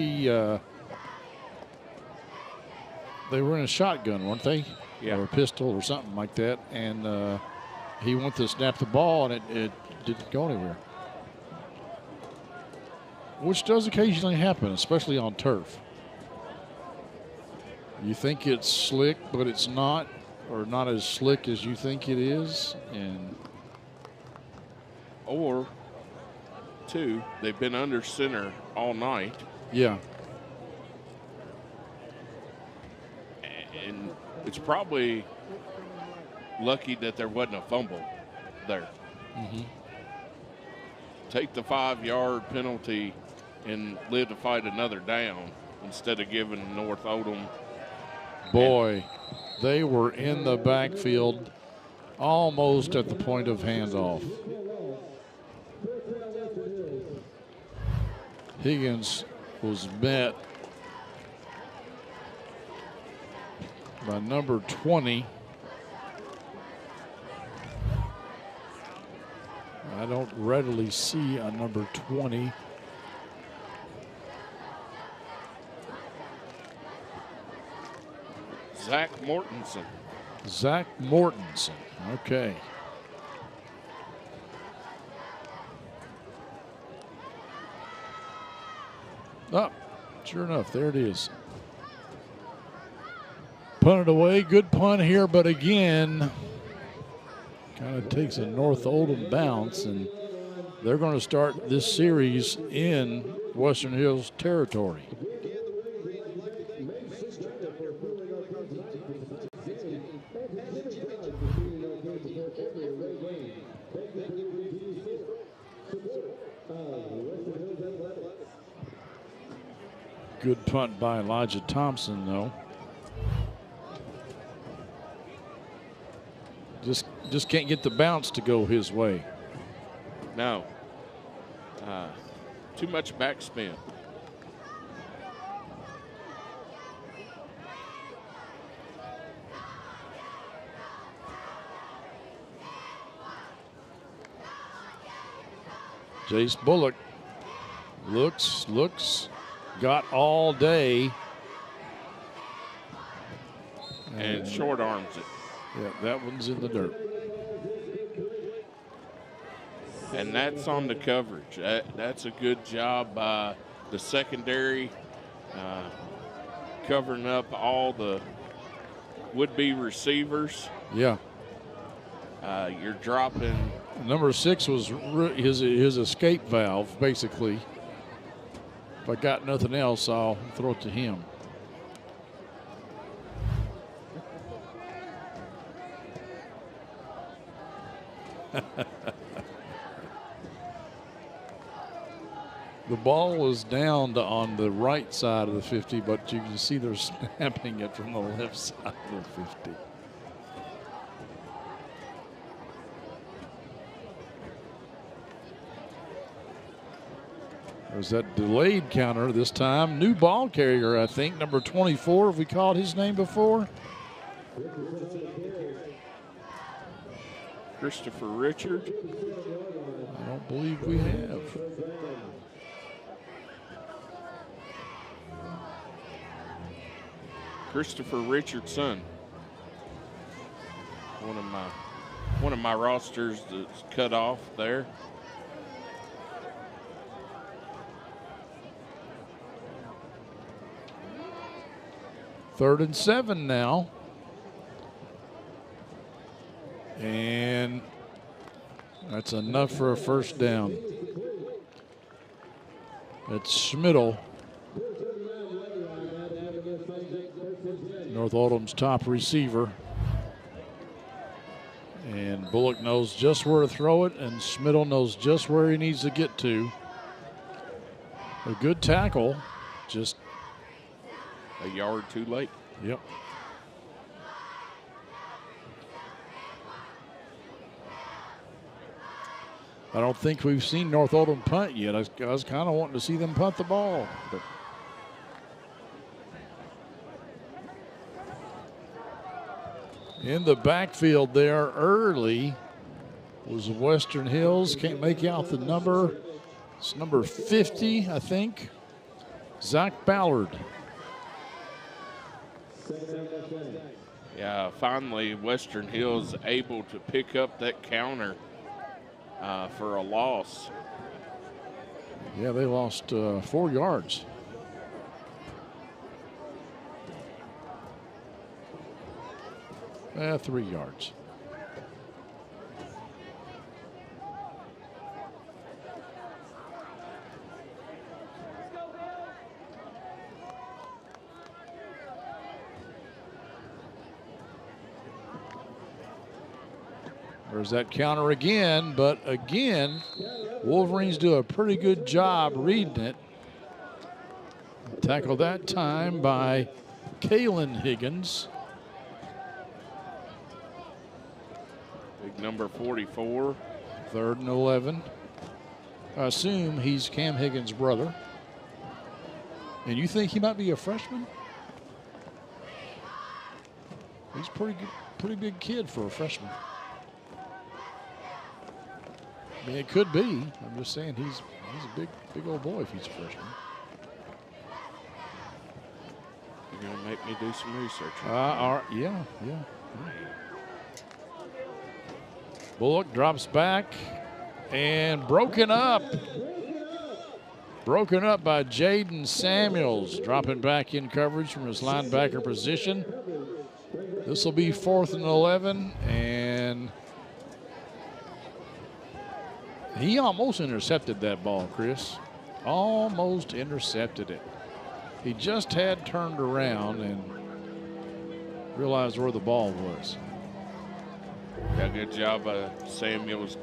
They were in a shotgun, weren't they? Yeah. Or a pistol or something like that. And he went to snap the ball, and it didn't go anywhere. Which does occasionally happen, especially on turf. You think it's slick, but it's not, or not as slick as you think it is. Or 2, they've been under center all night. Yeah. And it's probably lucky that there wasn't a fumble there. Mm-hmm. Take the 5-yard penalty and live to fight another down instead of giving North Oldham. Boy, they were in the backfield almost at the point of handoff. Higgins was met by number 20. I don't readily see a number 20. Zach Mortensen. Zach Mortensen, okay. Oh, sure enough, there it is. Punted away, good punt here, but again, kind of takes a North Oldham bounce, and they're going to start this series in Western Hills territory. Good punt by Elijah Thompson, though. Just can't get the bounce to go his way. No. Too much backspin. Jace Bullock looks, got all day. And short arms it. Yeah, that one's in the dirt. And that's on the coverage. That's a good job by the secondary, covering up all the would-be receivers. Yeah. You're dropping. Number 6 was his escape valve, basically. If I got nothing else, I'll throw it to him. The ball was down on the right side of the 50, but you can see they're snapping it from the left side of the 50. There's that delayed counter this time. New ball carrier, I think, number 24. Have we called his name before? Christopher Richard. I don't believe we have. Christopher Richardson. One of my rosters that's cut off there. Third and 7 now. And that's enough for a first down. It's Schmidl, North Oldham's top receiver. And Bullock knows just where to throw it, and Schmidl knows just where he needs to get to. A good tackle, just a yard too late. Yep. I don't think we've seen North Oldham punt yet. I was kind of wanting to see them punt the ball. But in the backfield there early was Western Hills. Can't make out the number. It's number 50, I think. Zach Ballard. Yeah, finally Western Hills able to pick up that counter for a loss. Yeah, they lost 4 yards. Eh, 3 yards. There's that counter again, but again, Wolverines do a pretty good job reading it. Tackled that time by Kalen Higgins. Big number 44. 3rd and 11. I assume he's Cam Higgins' brother. And you think he might be a freshman? He's pretty big kid for a freshman. I mean, it could be. I'm just saying he's a big old boy if he's a freshman. You're gonna make me do some research. Yeah. Bullock drops back and broken up. Broken up by Jaden Samuels, dropping back in coverage from his linebacker position. This will be 4th and 11, and He almost intercepted that ball, Chris. Almost intercepted it. He just had turned around and realized where the ball was. Yeah, good job, Samuels.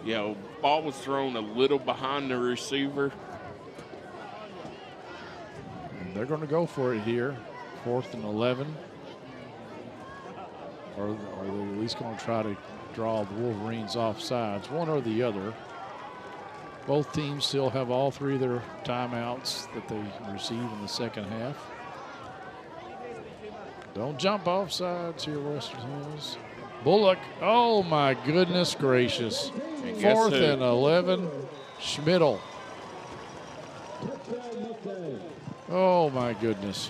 Yeah, ball was thrown a little behind the receiver. And they're going to go for it here. 4th and 11. Or are they at least going to try to draw the Wolverines off sides? One or the other. Both teams still have all 3 of their timeouts that they receive in the second half. Don't jump off sides here, Western Hills. Bullock, oh my goodness gracious. 4th and 11, Schmidl. Oh my goodness.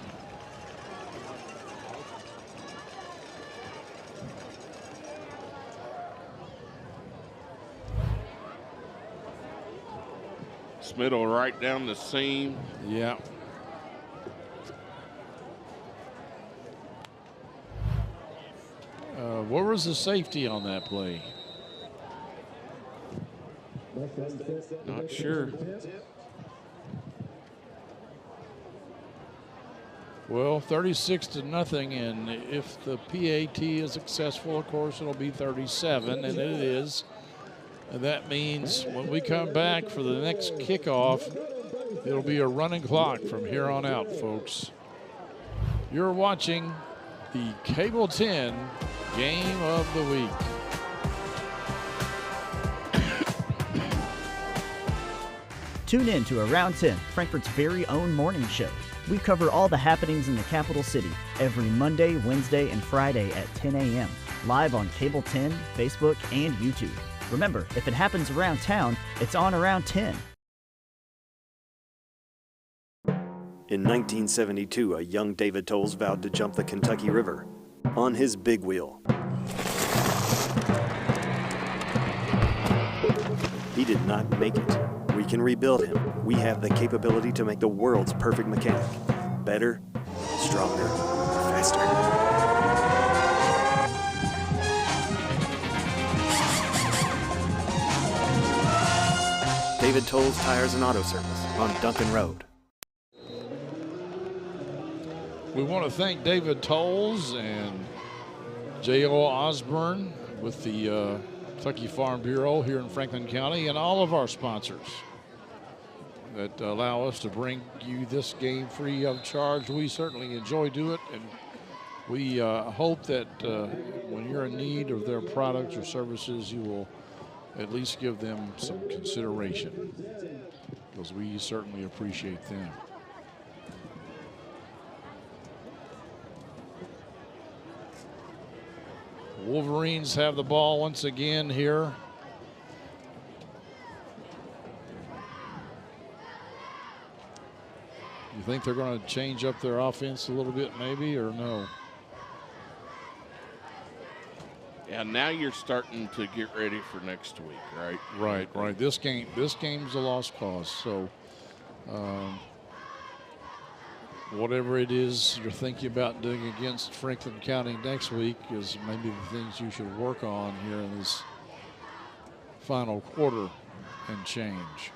Schmidl right down the seam. Yeah. Where was the safety on that play? Not sure. Well, 36-0, and if the PAT is successful, of course, it'll be 37, and it is. And that means when we come back for the next kickoff, it'll be a running clock from here on out, folks. You're watching the Cable 10 Game of the Week. Tune in to Around 10, Frankfort's very own morning show. We cover all the happenings in the capital city every Monday, Wednesday, and Friday at 10 a.m. live on Cable 10, Facebook, and YouTube. Remember, if it happens around town, it's on Around 10. In 1972, a young David Tolles vowed to jump the Kentucky River on his big wheel. He did not make it. We can rebuild him. We have the capability to make the world's perfect mechanic. Better, stronger, faster. David Tolles Tires and Auto Service on Duncan Road. We want to thank David Tolles and J.O. Osborne with the Kentucky Farm Bureau here in Franklin County, and all of our sponsors that allow us to bring you this game free of charge. We certainly enjoy doing it, and we hope that when you're in need of their products or services, you will at least give them some consideration, because we certainly appreciate them. Wolverines have the ball once again here. You think they're going to change up their offense a little bit maybe, or no? Yeah, now you're starting to get ready for next week, right? Right. This game's a lost cause. So whatever it is you're thinking about doing against Franklin County next week is maybe the things you should work on here in this final quarter and change.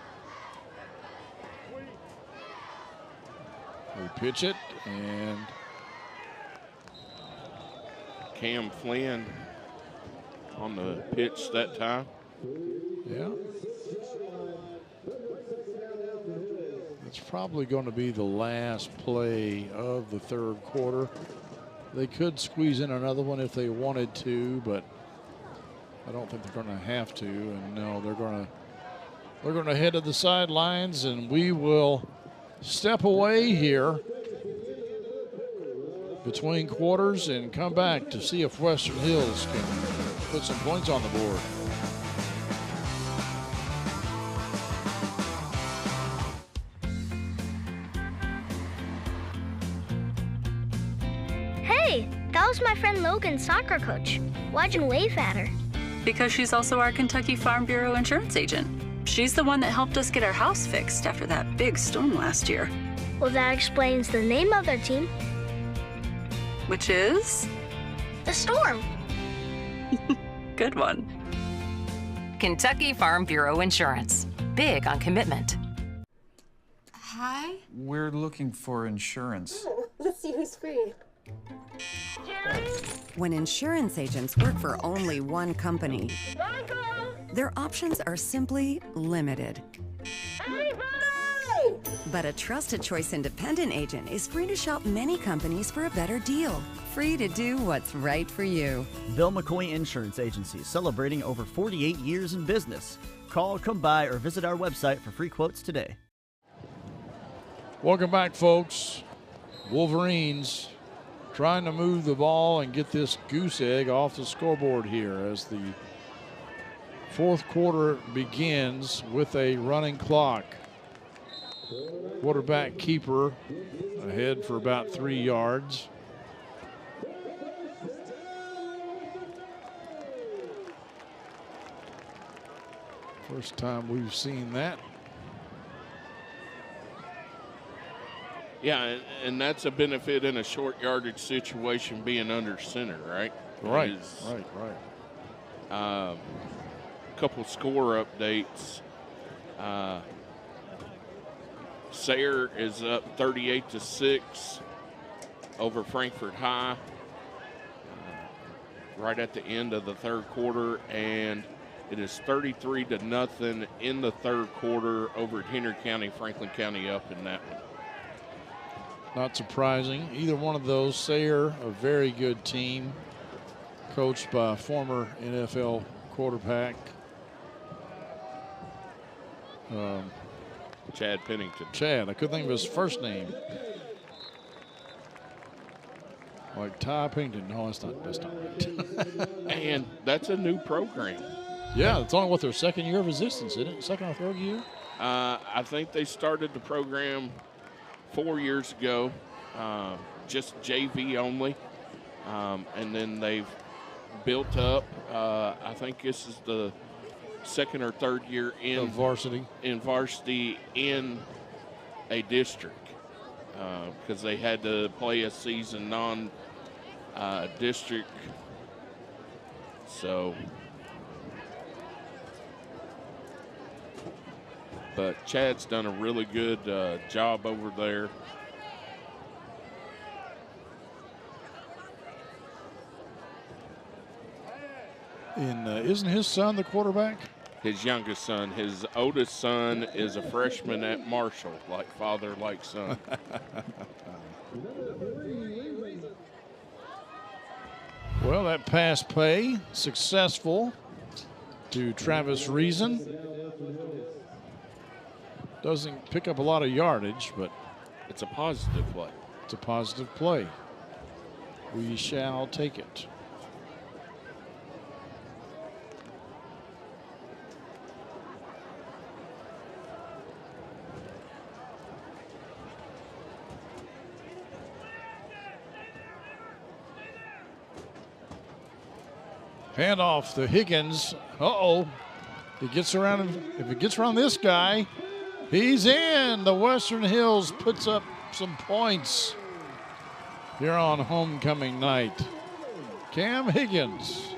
We pitch it, and Cam Flynn on the pitch that time. Yeah. It's probably going to be the last play of the third quarter. They could squeeze in another one if they wanted to, but I don't think they're going to have to. And no, they're going to head to the sidelines, and we will step away here between quarters and come back to see if Western Hills can put some points on the board. Hey, that was my friend Logan's soccer coach. Why'd you wave at her? Because she's also our Kentucky Farm Bureau insurance agent. She's the one that helped us get our house fixed after that big storm last year. Well, that explains the name of their team. Which is? The Storm. Good one. Kentucky Farm Bureau Insurance. Big on commitment. Hi. We're looking for insurance. Let's see who's free. When insurance agents work for only one company, their options are simply limited. But a trusted choice independent agent is free to shop many companies for a better deal. Free to do what's right for you. Bill McCoy Insurance Agency, celebrating over 48 years in business. Call, come by, or visit our website for free quotes today. Welcome back, folks. Wolverines trying to move the ball and get this goose egg off the scoreboard here as the fourth quarter begins with a running clock. Quarterback keeper ahead for about 3 yards. First time we've seen that. Yeah, and that's a benefit in a short yardage situation, being under center, right? Right, Is, right. Couple score updates. Sayre is up 38-6 over Frankfort High right at the end of the third quarter, and it is 33-0 in the third quarter over Henry County, Franklin County up in that one. Not surprising. Either one of those. Sayre, a very good team, coached by a former NFL quarterback. Chad Pennington. Chad, I couldn't think of his first name. Like Ty Pennington. No, that's not right. And that's a new program. Yeah, it's only their second year of existence, isn't it? Second or third year? I think they started the program 4 years ago, just JV only, and then they've built up. I think this is the second or third year in varsity in a district, because they had to play a season non-district. So, but Chad's done a really good job over there. And isn't his son the quarterback? His youngest son. His oldest son is a freshman at Marshall, like father, like son. Well, that pass play successful to Travis Reason. Doesn't pick up a lot of yardage, but it's a positive play. It's a positive play. We shall take it. Handoff to Higgins. Uh-oh. He gets around him. If it gets around this guy, he's in. The Western Hills puts up some points here on homecoming night. Cam Higgins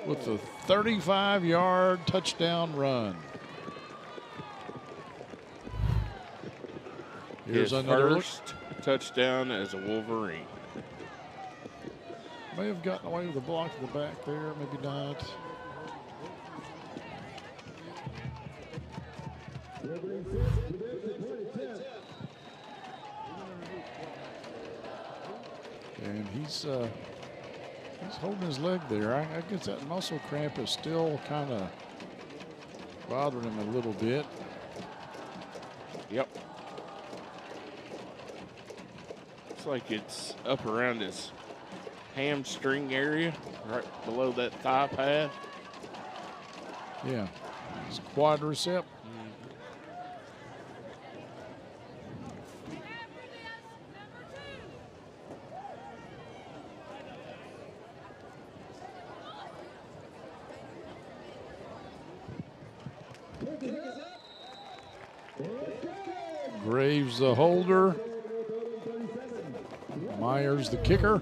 with a 35-yard touchdown run. Here's His another first touchdown as a Wolverine. May have gotten away with a block to the back there, maybe not. And he's holding his leg there. I guess that muscle cramp is still kind of bothering him a little bit. Yep. Looks like it's up around his hamstring area, right below that thigh pad. Yeah, it's quadricep. Graves the holder. Myers the kicker.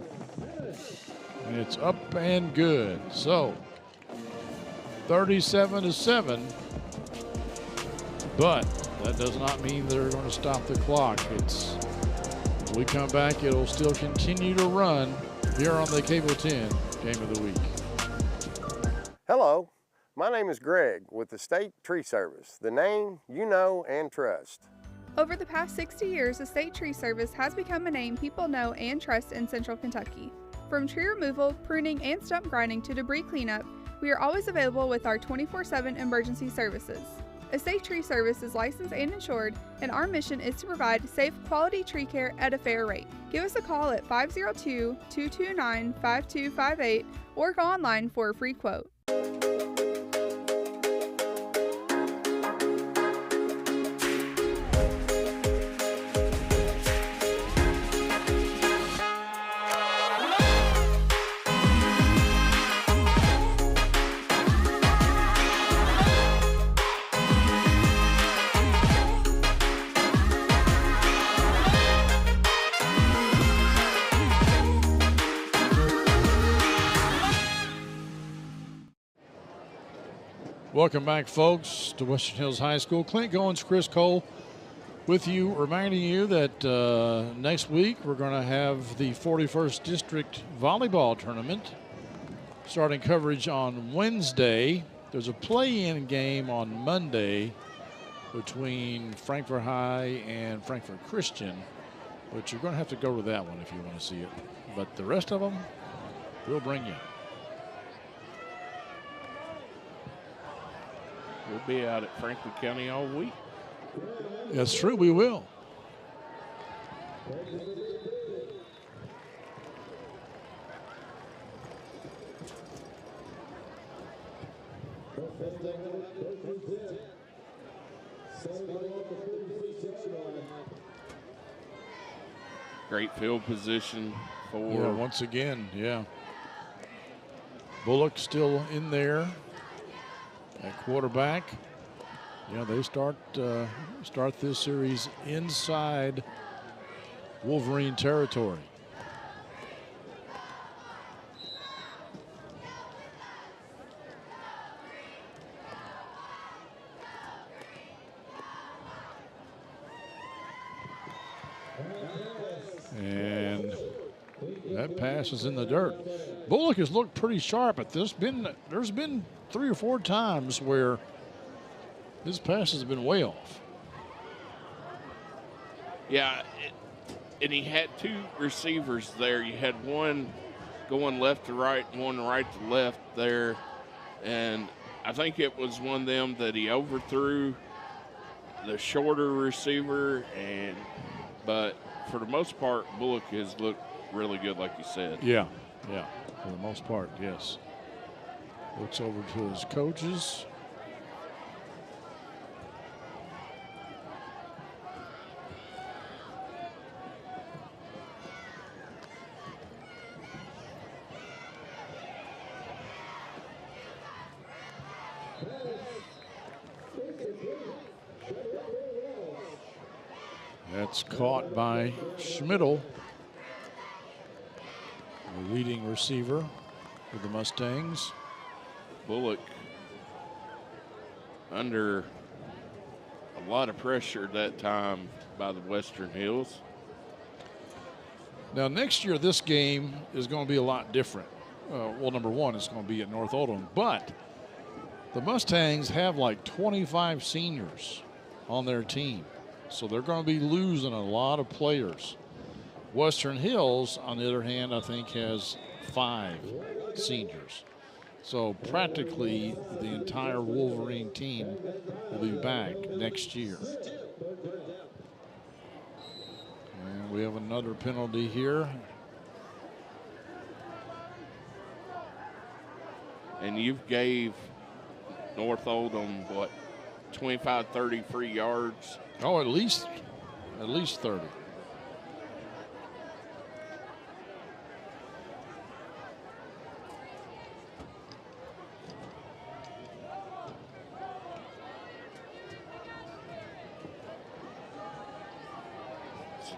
And it's up and good. So 37-7. But that does not mean they're going to stop the clock. When we come back, it'll still continue to run here on the Cable 10 Game of the Week. Hello, my name is Greg with the State Tree Service, the name you know and trust. Over the past 60 years, the State Tree Service has become a name people know and trust in Central Kentucky. From tree removal, pruning, and stump grinding to debris cleanup, we are always available with our 24/7 emergency services. A State Tree Service is licensed and insured, and our mission is to provide safe, quality tree care at a fair rate. Give us a call at 502-229-5258 or go online for a free quote. Welcome back, folks, to Western Hills High School. Clint Goins, Chris Cole with you, reminding you that next week we're going to have the 41st District Volleyball Tournament. Starting coverage on Wednesday. There's a play-in game on Monday between Frankfort High and Frankfort Christian, but you're going to have to go to that one if you want to see it. But the rest of them, we'll bring you. We'll be out at Franklin County all week. That's true, we will. Great field position for. Yeah, once again, yeah. Bullock still in there at quarterback. Yeah, they start this series inside Wolverine territory. And that pass is in the dirt. Bullock has looked pretty sharp, but there's been 3 or 4 times where this pass has been way off. Yeah, and he had 2 receivers there. You had one going left to right and one right to left there. And I think it was one of them that he overthrew the shorter receiver. But for the most part, Bullock has looked really good, like you said. Yeah, for the most part, yes. Looks over to his coaches. That's caught by Schmidl, the leading receiver for the Mustangs. Bullock under a lot of pressure that time by the Western Hills. Now next year this game is going to be a lot different. Well, number one, it's going to be at North Oldham, but the Mustangs have like 25 seniors on their team, so they're going to be losing a lot of players. Western Hills, on the other hand, I think has 5 seniors. So practically the entire Wolverine team will be back next year. And we have another penalty here. And you've gave North Oldham, what, 25, 30 free yards? Oh, at least 30.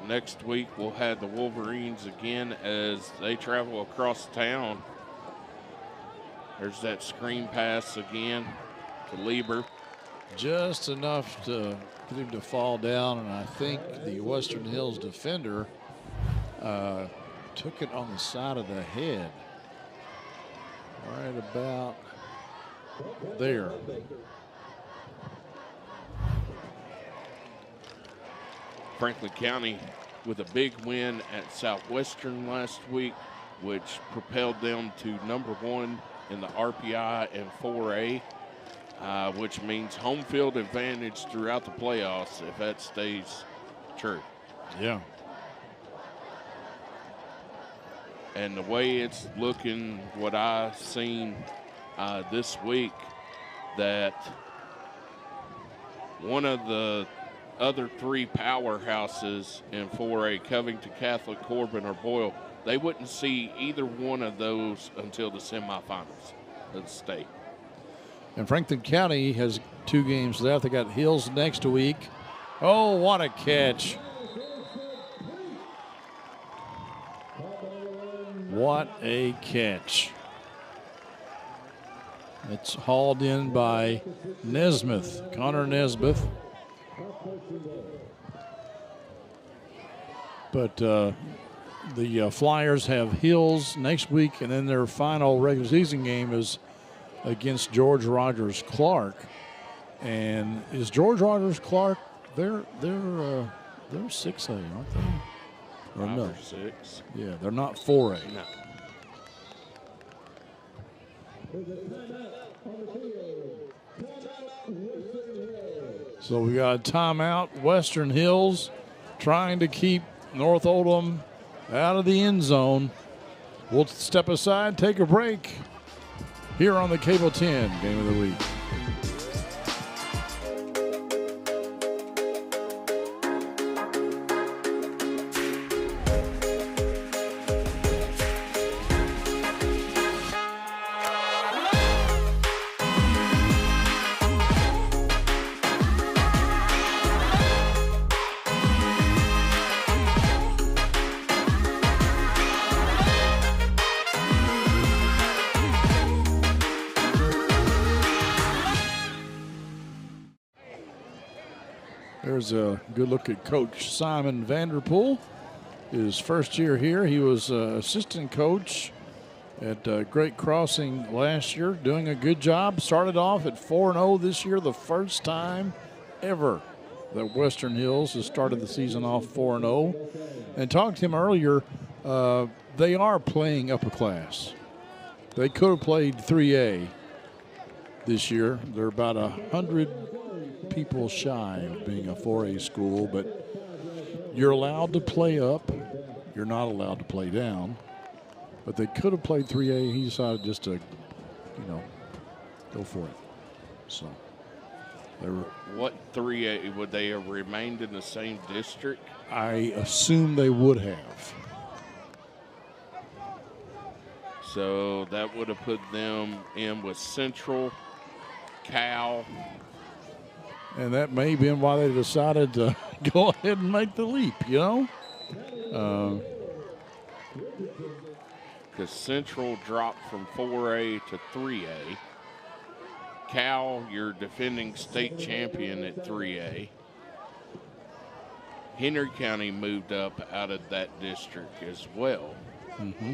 Next week, we'll have the Wolverines again as they travel across town There's that screen pass again to Lieber. Just enough to get him to fall down, and I think the Western Hills defender took it on the side of the head. Right about there. Franklin County with a big win at Southwestern last week, which propelled them to #1 in the RPI and 4A, which means home field advantage throughout the playoffs if that stays true. Yeah. And the way it's looking, what I've seen this week, that one of the other 3 powerhouses in 4A, Covington Catholic, Corbin, or Boyle, they wouldn't see either one of those until the semifinals of the state. And Franklin County has 2 games left. They got Hills next week. Oh, what a catch. What a catch. It's hauled in by Nesmith, Connor Nesmith. But the Flyers have Hills next week, and then their final regular season game is against George Rogers Clark. And is George Rogers Clark, they're 6A, aren't they? Or 5 no? or 6. Yeah, they're not 4A. No. So we got a timeout. Western Hills trying to keep North Oldham out of the end zone. We'll step aside, take a break here on the Cable 10 Game of the Week. There's a good look at Coach Simon Vanderpool. His first year here, he was assistant coach at Great Crossing last year, doing a good job. Started off at 4-0 this year, the first time ever that Western Hills has started the season off 4-0. And talked to him earlier, they are playing upper class. They could have played 3A this year. They're about 100 people shy of being a 4A school, but you're allowed to play up. You're not allowed to play down. But they could have played 3A. He decided just to, go for it. So they were. What 3A, would they have remained in the same district? I assume they would have. So that would have put them in with Central, Cal. And that may have been why they decided to go ahead and make the leap, Because Central dropped from 4A to 3A. Cal, your defending state champion at 3A. Henry County moved up out of that district as well. Mm-hmm.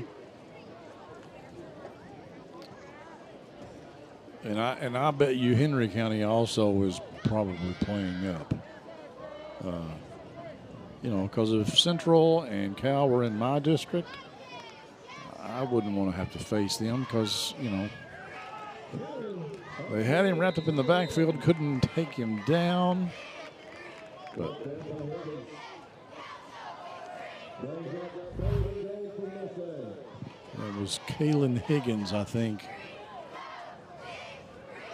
And I bet you Henry County also was probably playing up. Because if Central and Cal were in my district, I wouldn't want to have to face them because, they had him wrapped up in the backfield, couldn't take him down. But that was Kalen Higgins, I think.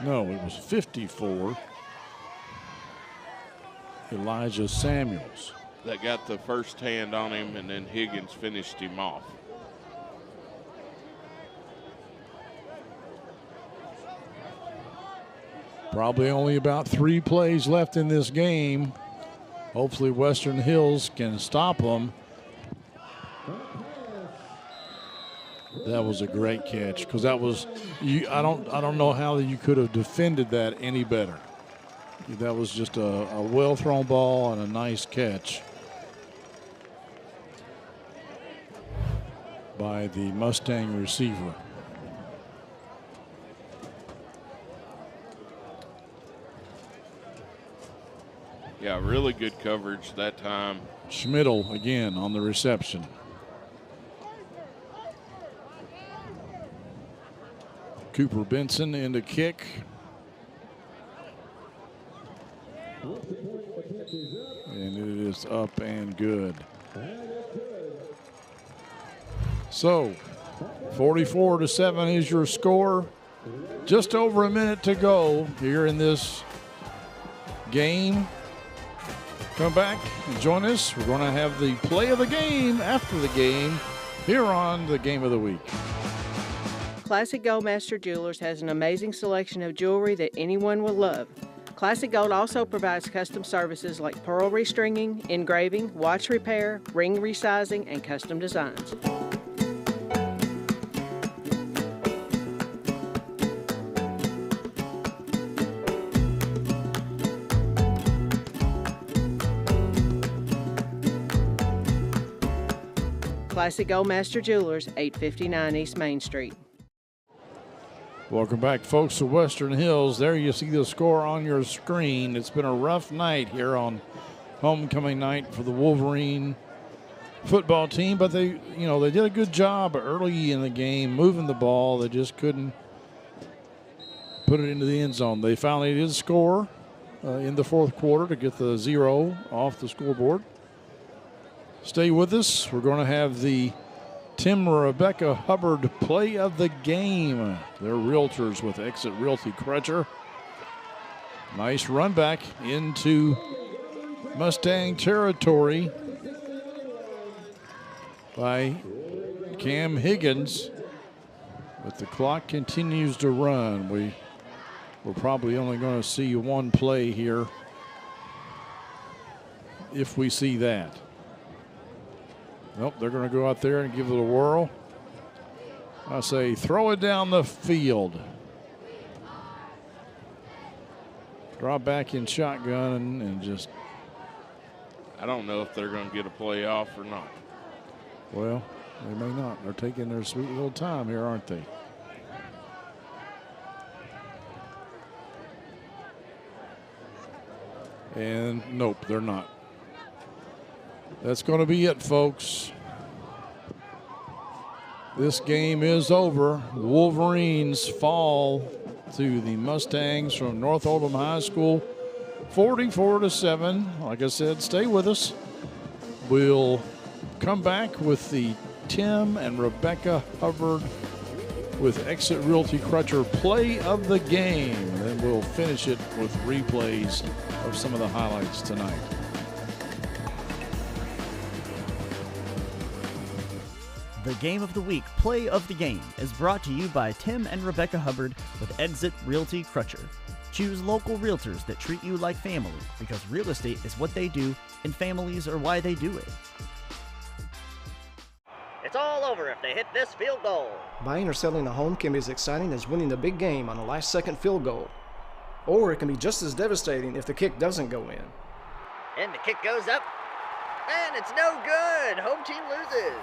No, it was 54. Elijah Samuels. That got the first hand on him, and then Higgins finished him off. Probably only about 3 plays left in this game. Hopefully Western Hills can stop them. That was a great catch, because that was I don't know how you could have defended that any better. That was just a well thrown ball and a nice catch by the Mustang receiver. Yeah, really good coverage that time. Schmidl again on the reception. Cooper Benson in the kick. And it is up and good. So 44-7 is your score. Just over a minute to go here in this game. Come back and join us. We're going to have the play of the game after the game here on the Game of the Week. Classic Goldmaster Jewelers has an amazing selection of jewelry that anyone will love. Classic Gold also provides custom services like pearl restringing, engraving, watch repair, ring resizing, and custom designs. Classic Goldmaster Jewelers, 859 East Main Street. Welcome back, folks, to Western Hills. There you see the score on your screen. It's been a rough night here on homecoming night for the Wolverine football team, but they did a good job early in the game moving the ball. They just couldn't put it into the end zone. They finally did score in the fourth quarter to get the 0 off the scoreboard. Stay with us. We're going to have the Tim and Rebecca Hubbard play of the game. They're realtors with Exit Realty Crutcher. Nice run back into Mustang territory by Cam Higgins. But the clock continues to run. We're probably only going to see one play here, if we see that. Nope, they're going to go out there and give it a whirl. I say throw it down the field. Drop back in shotgun and just. I don't know if they're going to get a play off or not. Well, they may not. They're taking their sweet little time here, aren't they? And nope, they're not. That's going to be it, folks. This game is over. The Wolverines fall to the Mustangs from North Oldham High School, 44-7. Like I said, stay with us. We'll come back with the Tim and Rebecca Hubbard with Exit Realty Crutcher play of the game. And then we'll finish it with replays of some of the highlights tonight. The Game of the Week Play of the Game is brought to you by Tim and Rebecca Hubbard with Exit Realty Crutcher. Choose local realtors that treat you like family, because real estate is what they do and families are why they do it. It's all over if they hit this field goal. Buying or selling a home can be as exciting as winning the big game on a last-second field goal. Or it can be just as devastating if the kick doesn't go in. And the kick goes up, and it's no good. Home team loses.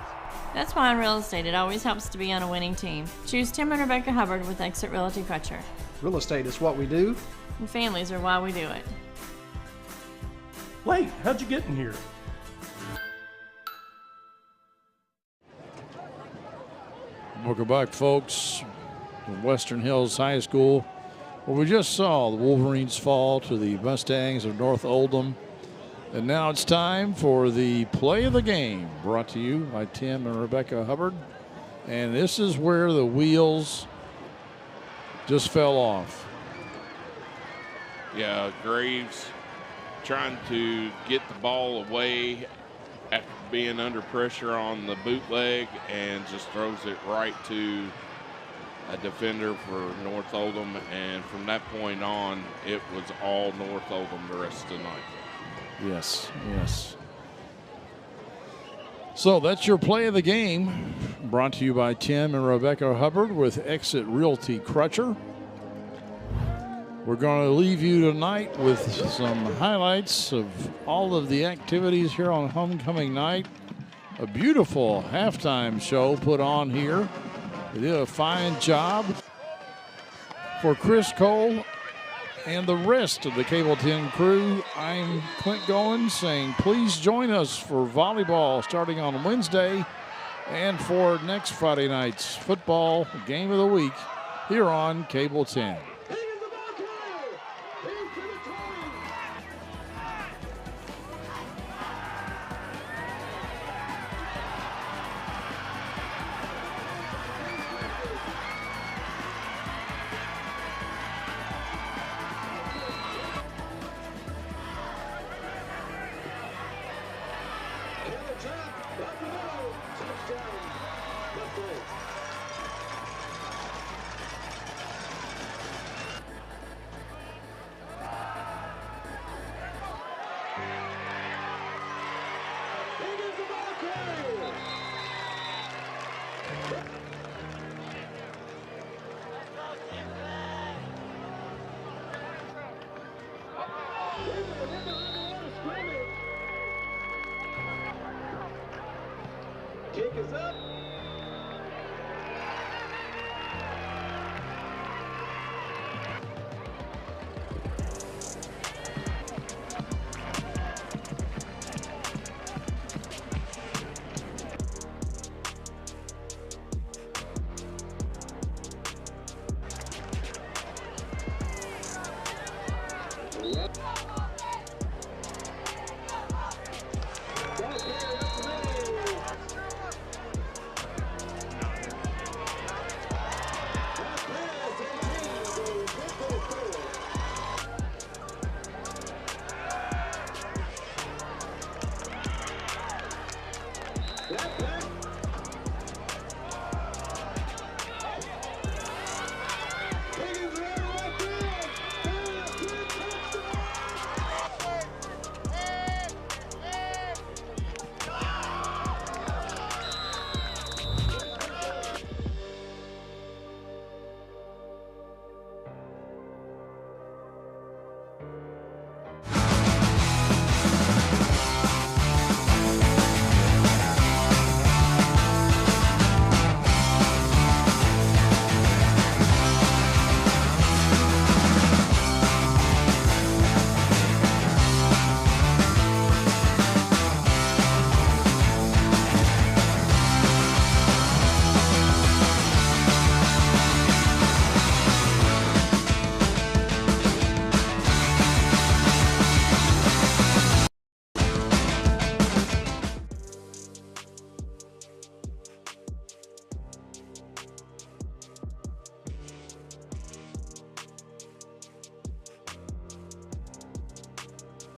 That's why in real estate it always helps to be on a winning team. Choose Tim and Rebecca Hubbard with Exit Realty Crutcher. Real estate is what we do. And families are why we do it. Wait, how'd you get in here? Welcome back, folks, from Western Hills High School. Well, we just saw the Wolverines fall to the Mustangs of North Oldham. And now it's time for the play of the game, brought to you by Tim and Rebecca Hubbard. And this is where the wheels just fell off. Yeah, Graves trying to get the ball away after being under pressure on the bootleg and just throws it right to a defender for North Oldham. And from that point on, it was all North Oldham the rest of the night. Yes, yes. So that's your play of the game. brought to you by Tim and Rebecca Hubbard with Exit Realty Crutcher. We're going to leave you tonight with some highlights of all of the activities here on homecoming night. A beautiful halftime show put on here. They did a fine job. For Chris Cole and the rest of the Cable 10 crew, I'm Clint Goins saying please join us for volleyball starting on Wednesday and for next Friday night's football game of the week here on Cable 10. Kick is up.